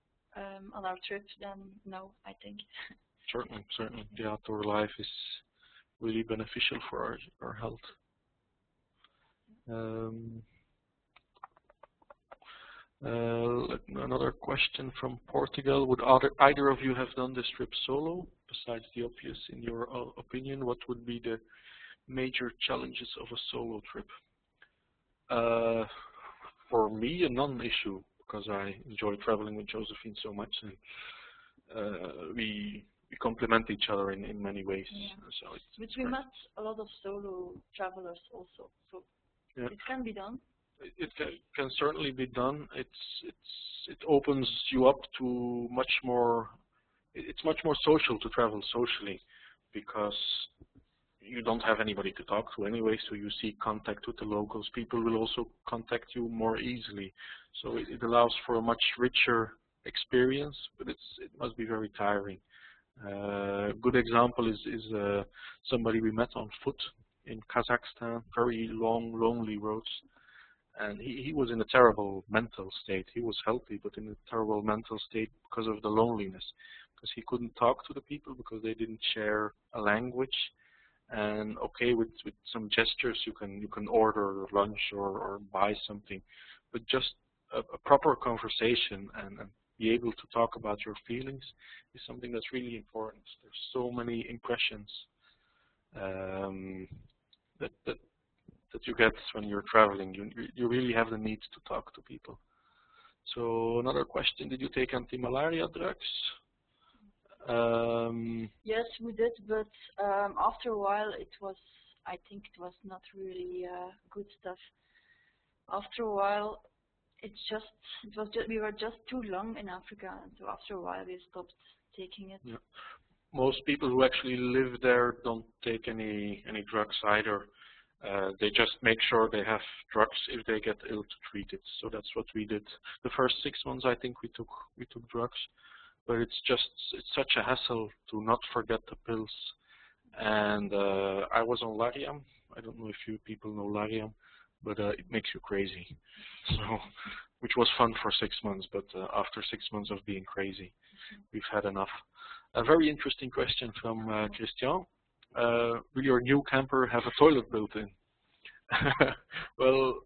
on our trip than now, I think. Certainly. The outdoor life is really beneficial for our health. Another question from Portugal. Would either of you have done this trip solo? Besides the obvious, in your opinion, what would be the major challenges of a solo trip? For me, a non-issue, because I enjoy traveling with Josephine so much, and we complement each other in many ways. Yeah. So but we met a lot of solo travelers also, so yeah. It can be done. It can certainly be done. It opens you up to much more. It's much more social to travel socially, because you don't have anybody to talk to anyway. So you see contact with the locals. People will also contact you more easily. So it allows for a much richer experience, but it must be very tiring. A good example is somebody we met on foot in Kazakhstan. Very long, lonely roads. And he was in a terrible mental state. He was healthy, but in a terrible mental state because of the loneliness. Because he couldn't talk to the people because they didn't share a language. And okay, with some gestures you can order lunch or buy something, but just a proper conversation and be able to talk about your feelings is something that's really important. There's so many impressions that you get when you're traveling. You really have the need to talk to people. So another question, did you take anti-malaria drugs? Yes, we did, but after a while I think it was not really good stuff. After a while we were just too long in Africa, and so after a while we stopped taking it. Yeah. Most people who actually live there don't take any drugs either. They just make sure they have drugs if they get ill to treat it. So that's what we did. The first 6 months, I think we took drugs, but it's such a hassle to not forget the pills. And I was on Lariam. I don't know if you people know Lariam, but it makes you crazy. So, which was fun for 6 months, but after 6 months of being crazy, we've had enough. A very interesting question from Christian. Will your new camper have a toilet built in? Well,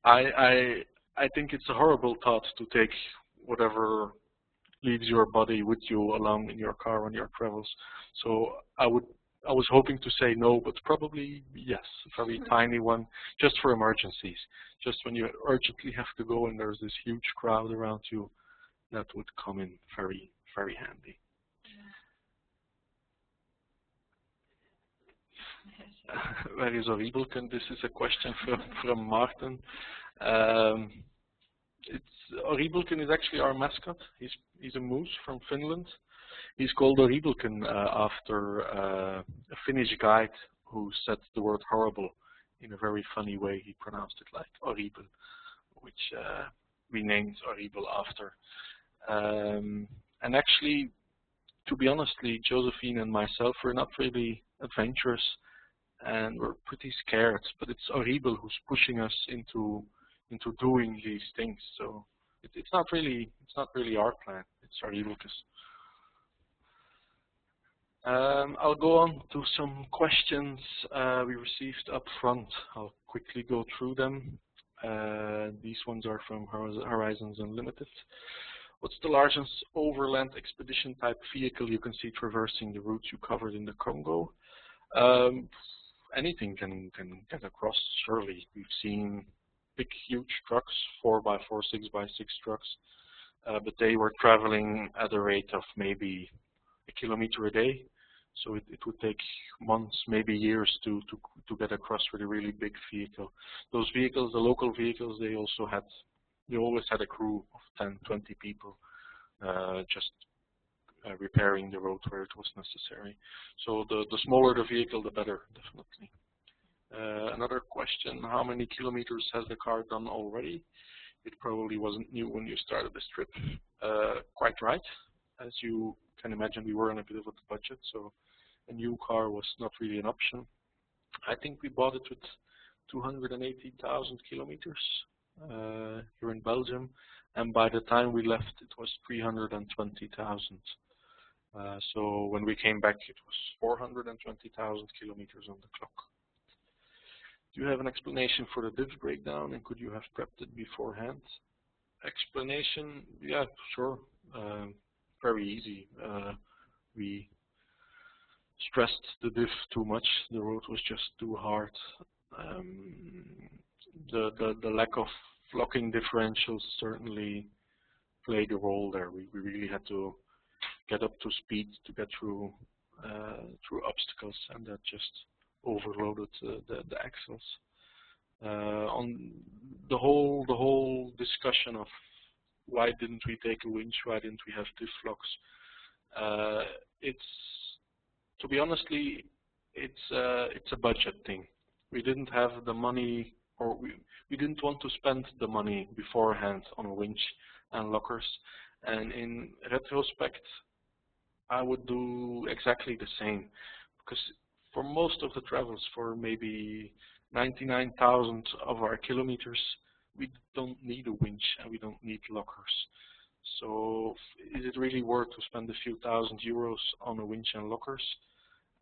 I think it's a horrible thought to take whatever leaves your body with you along in your car on your travels. So I was hoping to say no, but probably yes, a very tiny one, just for emergencies. Just when you urgently have to go and there's this huge crowd around you, that would come in very, very handy. Where is Horribelken? This is a question from Martin. Horribelken is actually our mascot. He's a moose from Finland. He's called Horribelken after a Finnish guide who said the word horrible in a very funny way. He pronounced it like horrible, which we named Horrible after. And actually, to be honest, Josephine and myself were not really adventurous and we're pretty scared, but it's Horrible who's pushing us into doing these things. So it's not really our plan. It's Horribel's. I'll go on to some questions we received up front. I'll quickly go through them. These ones are from Horizons Unlimited. What's the largest overland expedition type vehicle you can see traversing the routes you covered in the Congo? Anything can get across, surely. We've seen big, huge trucks, 4x4, 6x6 trucks, but they were traveling at a rate of maybe a kilometer a day. So it would take months, maybe years to get across with a really big vehicle. Those vehicles, the local vehicles, they always had a crew of 10, 20 people just repairing the road where it was necessary. So the smaller the vehicle, the better, definitely. Another question, how many kilometers has the car done already? It probably wasn't new when you started this trip. Quite right. As you can imagine, we were on a bit of a budget, so a new car was not really an option. I think we bought it with 280,000 kilometers here in Belgium, and by the time we left, it was 320,000. So when we came back, it was 420,000 kilometers on the clock. Do you have an explanation for the diff breakdown, and could you have prepped it beforehand? Explanation, yeah, sure. Very easy. We stressed the diff too much. The road was just too hard. The lack of locking differentials certainly played a role there. We really had to get up to speed to get through obstacles, and that just overloaded the axles. On the whole discussion of why didn't we take a winch, why didn't we have diff locks, to be honestly, it's a budget thing. We didn't have the money, or we didn't want to spend the money beforehand on a winch and lockers. And in retrospect, I would do exactly the same, because for most of the travels, for maybe 99,000 of our kilometers, we don't need a winch and we don't need lockers. So is it really worth to spend a few thousand euros on a winch and lockers?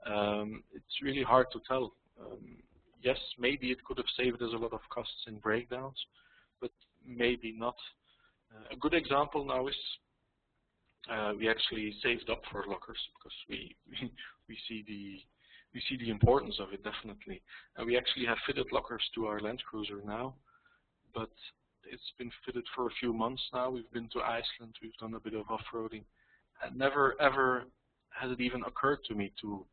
It's really hard to tell. Yes, maybe it could have saved us a lot of costs in breakdowns, but maybe not. A good example now is we actually saved up for lockers because we see the importance of it, definitely. And we actually have fitted lockers to our Land Cruiser now, but it's been fitted for a few months now. We've been to Iceland, we've done a bit of off-roading, and never ever has it even occurred to me to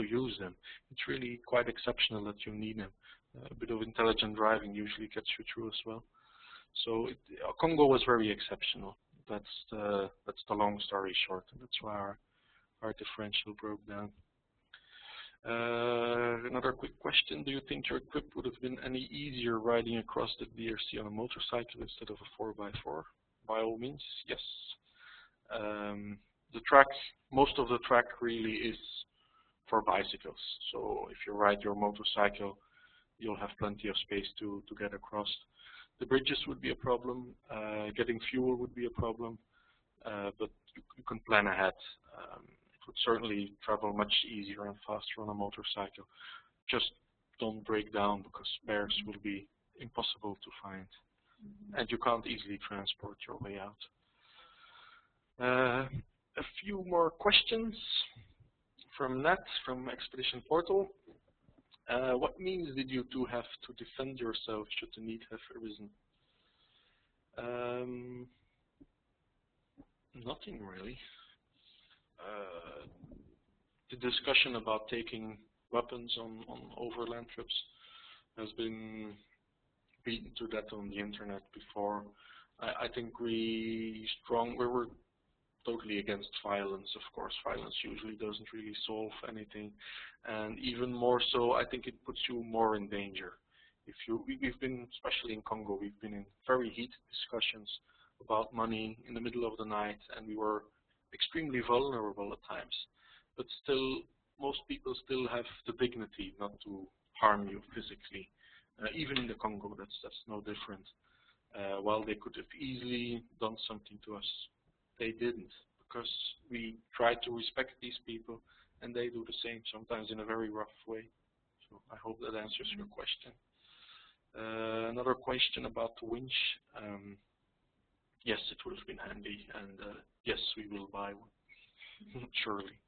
use them. It's really quite exceptional that you need them. A bit of intelligent driving usually gets you through as well. So Congo was very exceptional. That's the long story short, and that's why our differential broke down. Another quick question, do you think your trip would have been any easier riding across the DRC on a motorcycle instead of a 4x4? By all means, yes. The track, most of the track really is for bicycles. So if you ride your motorcycle, you'll have plenty of space to get across. The bridges would be a problem, getting fuel would be a problem, but you can plan ahead. It would certainly travel much easier and faster on a motorcycle. Just don't break down, because spares will be impossible to find, and you can't easily transport your way out. A few more questions from Nat, from Expedition Portal. What means did you two have to defend yourself should the need have arisen? Nothing really. The discussion about taking weapons on overland trips has been beaten to death on the internet before. I think we were totally against violence. Of course, violence usually doesn't really solve anything, and even more so, I think it puts you more in danger. We've been, especially in Congo, we've been in very heated discussions about money in the middle of the night, and we were extremely vulnerable at times. But still, most people still have the dignity not to harm you physically. Even in the Congo, that's no different. While they could have easily done something to us, they didn't, because we try to respect these people, and they do the same, sometimes in a very rough way. So I hope that answers your question. Another question about the winch. Yes, it would have been handy, and yes, we will buy one, surely.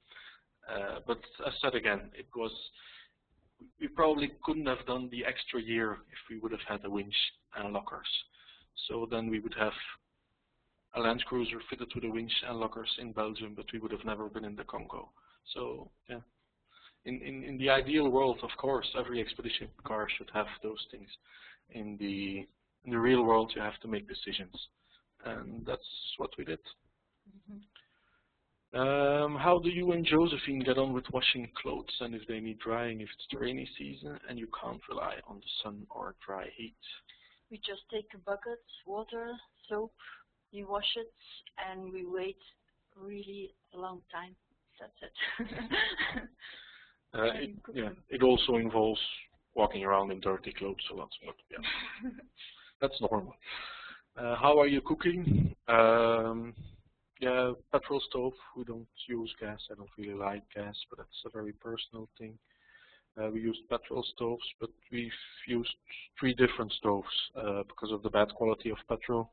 But as said again, we probably couldn't have done the extra year if we would have had a winch and lockers. So then we would have a land cruiser fitted with a winch and lockers in Belgium, but we would have never been in the Congo. So yeah, in the ideal world, of course, every expedition car should have those things. In the real world, you have to make decisions, and that's what we did. How do you and Josephine get on with washing clothes, and if they need drying if it's the rainy season and you can't rely on the sun or dry heat? We just take a bucket, water, soap, we wash it, and we wait really a long time. That's it. Yeah, it also involves walking around in dirty clothes a lot, but yeah, that's normal. How are you cooking? Yeah, petrol stove. We don't use gas. I don't really like gas, but that's a very personal thing. We used petrol stoves, but we've used 3 different stoves because of the bad quality of petrol.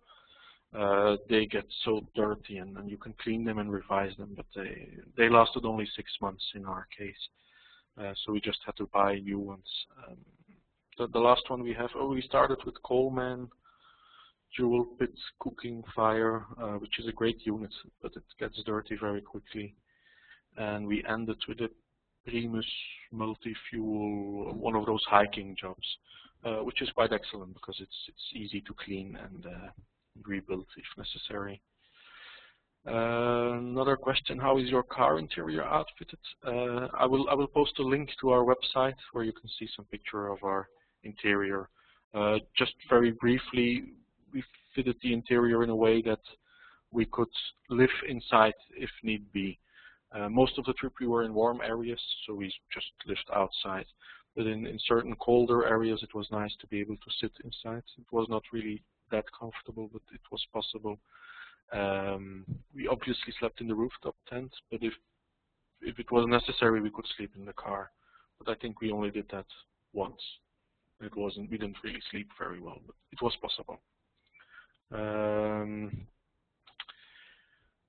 They get so dirty, and you can clean them and revise them, but they lasted only 6 months in our case. So we just had to buy new ones. The last one we have, we started with Coleman dual pit cooking fire, which is a great unit, but it gets dirty very quickly. And we ended with a Primus multi-fuel, one of those hiking jobs, which is quite excellent because it's easy to clean and rebuild if necessary. Another question: how is your car interior outfitted? I will post a link to our website where you can see some picture of our interior. Just very briefly, we fitted the interior in a way that we could live inside if need be. Most of the trip we were in warm areas, so we just lived outside. But in certain colder areas, it was nice to be able to sit inside. It was not really that comfortable, but it was possible. We obviously slept in the rooftop tent, but if it was necessary, we could sleep in the car. But I think we only did that once. We didn't really sleep very well, but it was possible.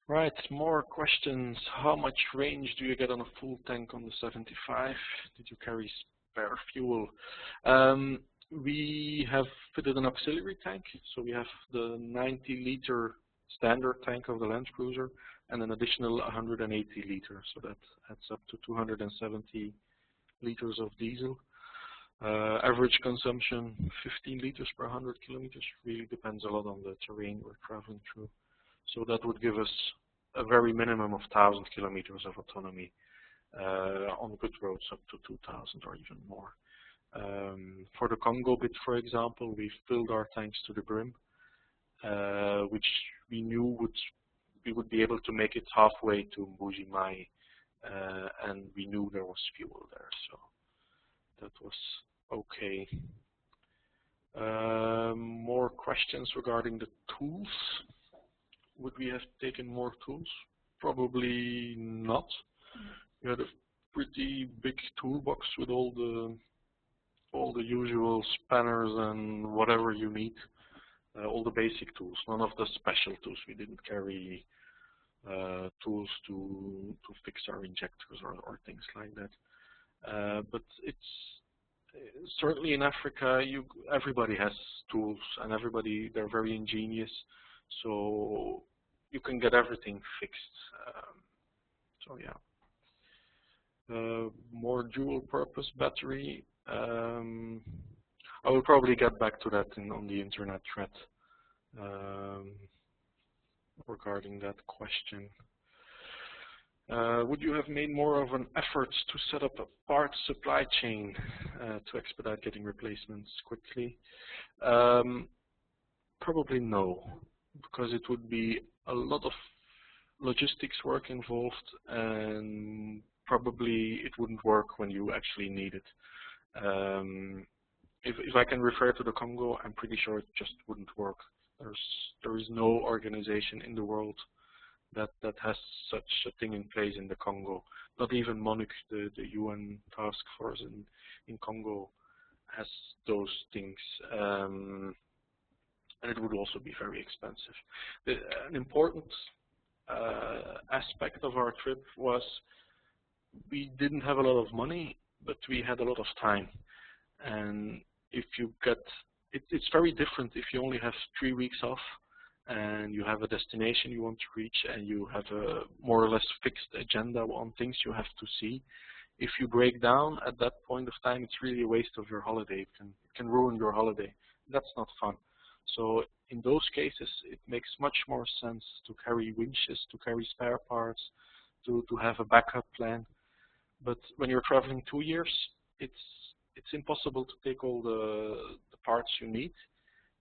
Right, more questions. How much range do you get on a full tank on the 75? Did you carry spare fuel? We have fitted an auxiliary tank, so we have the 90-liter standard tank of the Land Cruiser and an additional 180 liters, so that adds up to 270 liters of diesel. Average consumption 15 liters per 100 kilometers, really depends a lot on the terrain we're traveling through. So that would give us a very minimum of 1,000 kilometers of autonomy on good roads, up to 2,000 or even more. For the Congo bit, for example, we filled our tanks to the brim, which we knew we would be able to make it halfway to Mbuji-Mayi, and we knew there was fuel there, so that was okay. More questions regarding the tools. Would we have taken more tools? Probably not. We had a pretty big toolbox with all the usual spanners and whatever you need, all the basic tools, none of the special tools. We didn't carry tools to fix our injectors or things like that. But it's certainly in Africa, everybody has tools, and they're very ingenious, so you can get everything fixed. So yeah. More dual-purpose battery. I will probably get back to that on the internet thread regarding that question. Would you have made more of an effort to set up a parts supply chain to expedite getting replacements quickly? Probably no, because it would be a lot of logistics work involved, and probably it wouldn't work when you actually need it. If I can refer to the Congo, I'm pretty sure it just wouldn't work. There is no organization in the world that has such a thing in place in the Congo. Not even MONUC, the UN task force in Congo, has those things. And it would also be very expensive. An important aspect of our trip was we didn't have a lot of money, but we had a lot of time. And if you get, it's very different if you only have 3 weeks off and you have a destination you want to reach and you have a more or less fixed agenda on things you have to see. If you break down at that point of time, it's really a waste of your holiday. It can ruin your holiday. That's not fun. So in those cases, it makes much more sense to carry winches, to carry spare parts, to have a backup plan. But when you're traveling 2 years, it's impossible to take all the parts you need.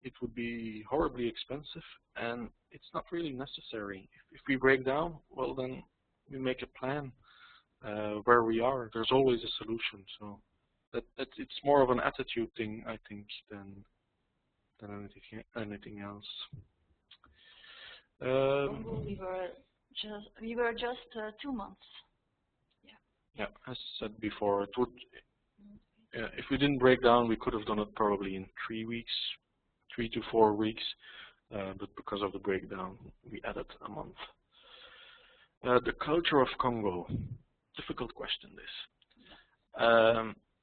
It would be horribly expensive, and it's not really necessary. If we break down, well, then we make a plan where we are. There's always a solution. So it's more of an attitude thing, I think, than anything else. We were just 2 months. Yeah, as said before, it would. If we didn't break down, we could have done it probably in 3 weeks, 3 to 4 weeks, but because of the breakdown, we added a month. The culture of Congo, difficult question this.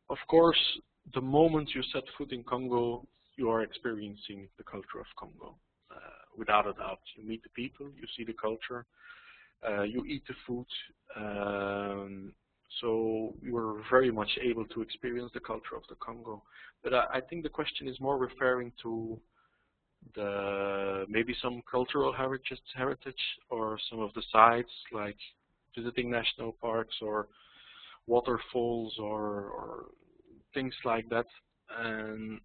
Of course, the moment you set foot in Congo, you are experiencing the culture of Congo, without a doubt. You meet the people, you see the culture, you eat the food. So we were very much able to experience the culture of the Congo. But I think the question is more referring to maybe some cultural heritage or some of the sites, like visiting national parks or waterfalls or things like that. And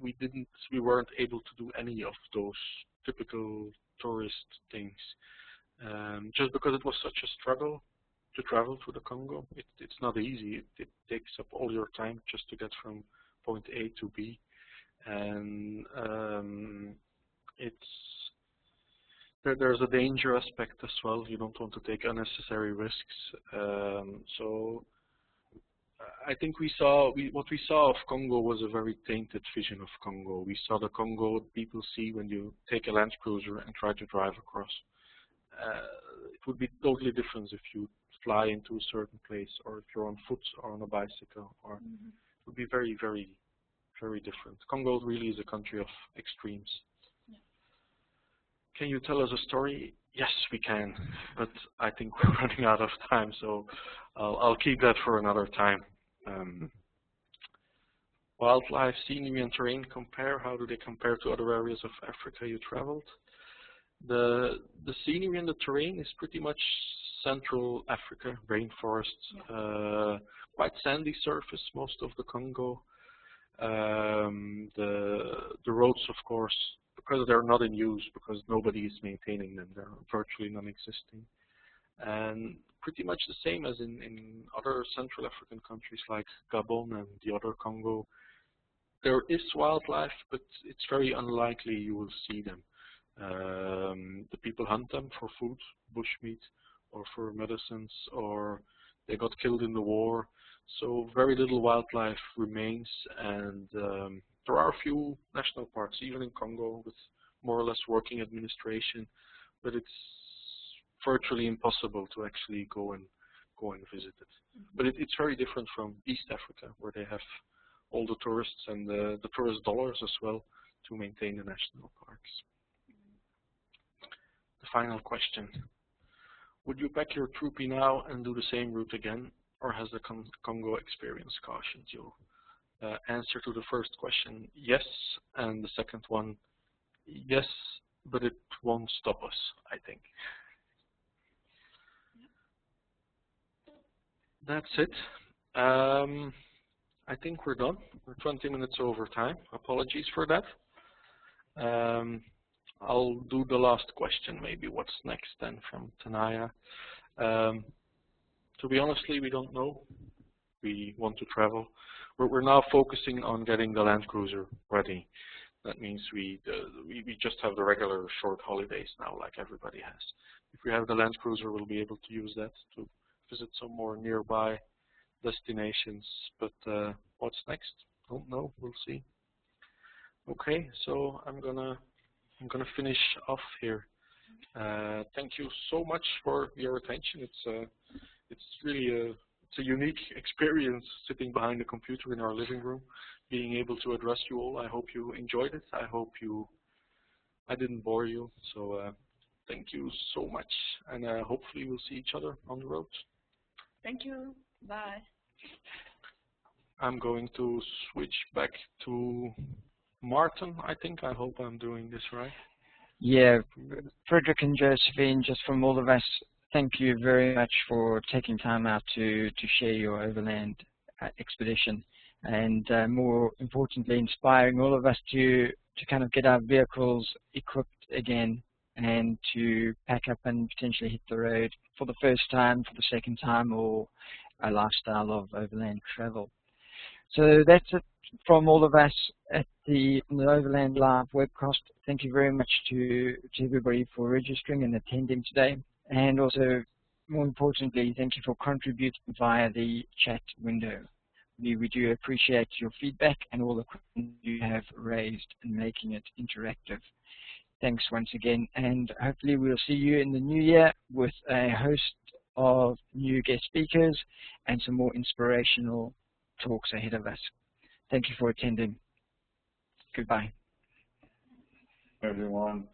we weren't able to do any of those typical tourist things, just because it was such a struggle to travel to the Congo. It's not easy. It takes up all your time just to get from point A to B, and there's a danger aspect as well. You don't want to take unnecessary risks. So I think what we saw of Congo was a very tainted vision of Congo. We saw the Congo people see when you take a Land Cruiser and try to drive across. It would be totally different if you fly into a certain place, or if you're on foot or on a bicycle, or it would be very, very, very different. Congo really is a country of extremes. Yeah. Can you tell us a story? Yes, we can, but I think we're running out of time, so I'll keep that for another time. Wildlife, scenery, and terrain compare. How do they compare to other areas of Africa you traveled? The scenery and the terrain is pretty much Central Africa, rainforests, quite sandy surface, most of the Congo. The roads, of course, because they're not in use, because nobody is maintaining them, they're virtually non-existing. And pretty much the same as in other Central African countries like Gabon and the other Congo. There is wildlife, but it's very unlikely you will see them. The people hunt them for food, bushmeat, or for medicines, or they got killed in the war. So very little wildlife remains, and there are a few national parks, even in Congo, with more or less working administration, but it's virtually impossible to actually go and visit it. But it's very different from East Africa, where they have all the tourists and the tourist dollars as well to maintain the national parks. The final question. Would you pack your troopy now and do the same route again? or has the Congo experience cautioned you? Answer to the first question, yes, and the second one, yes, but it won't stop us, I think. That's it. I think we're done. We're 20 minutes over time. Apologies for that. I'll do the last question, maybe. What's next then from Tanaya? To be honestly, we don't know. We want to travel. We're now focusing on getting the Land Cruiser ready. That means we just have the regular short holidays now, like everybody has. If we have the Land Cruiser, we'll be able to use that to visit some more nearby destinations. But what's next? Don't know. We'll see. Okay, so I'm gonna finish off here. Thank you so much for your attention. It's really a unique experience sitting behind a computer in our living room, being able to address you all. I hope you enjoyed it. I hope I didn't bore you. So thank you so much, and hopefully we'll see each other on the road. Thank you. Bye. I'm going to switch back to Martin, I think. I hope I'm doing this right. Yeah, Frederick and Josephine, just from all of us, thank you very much for taking time out to share your overland expedition, and more importantly, inspiring all of us to kind of get our vehicles equipped again and to pack up and potentially hit the road for the first time, for the second time, or a lifestyle of overland travel. So that's it from all of us at the Overland Live webcast. Thank you very much to everybody for registering and attending today. And also, more importantly, thank you for contributing via the chat window. We do appreciate your feedback and all the questions you have raised and making it interactive. Thanks once again, and hopefully we'll see you in the new year with a host of new guest speakers and some more inspirational talks ahead of us. Thank you for attending. Goodbye. Everyone.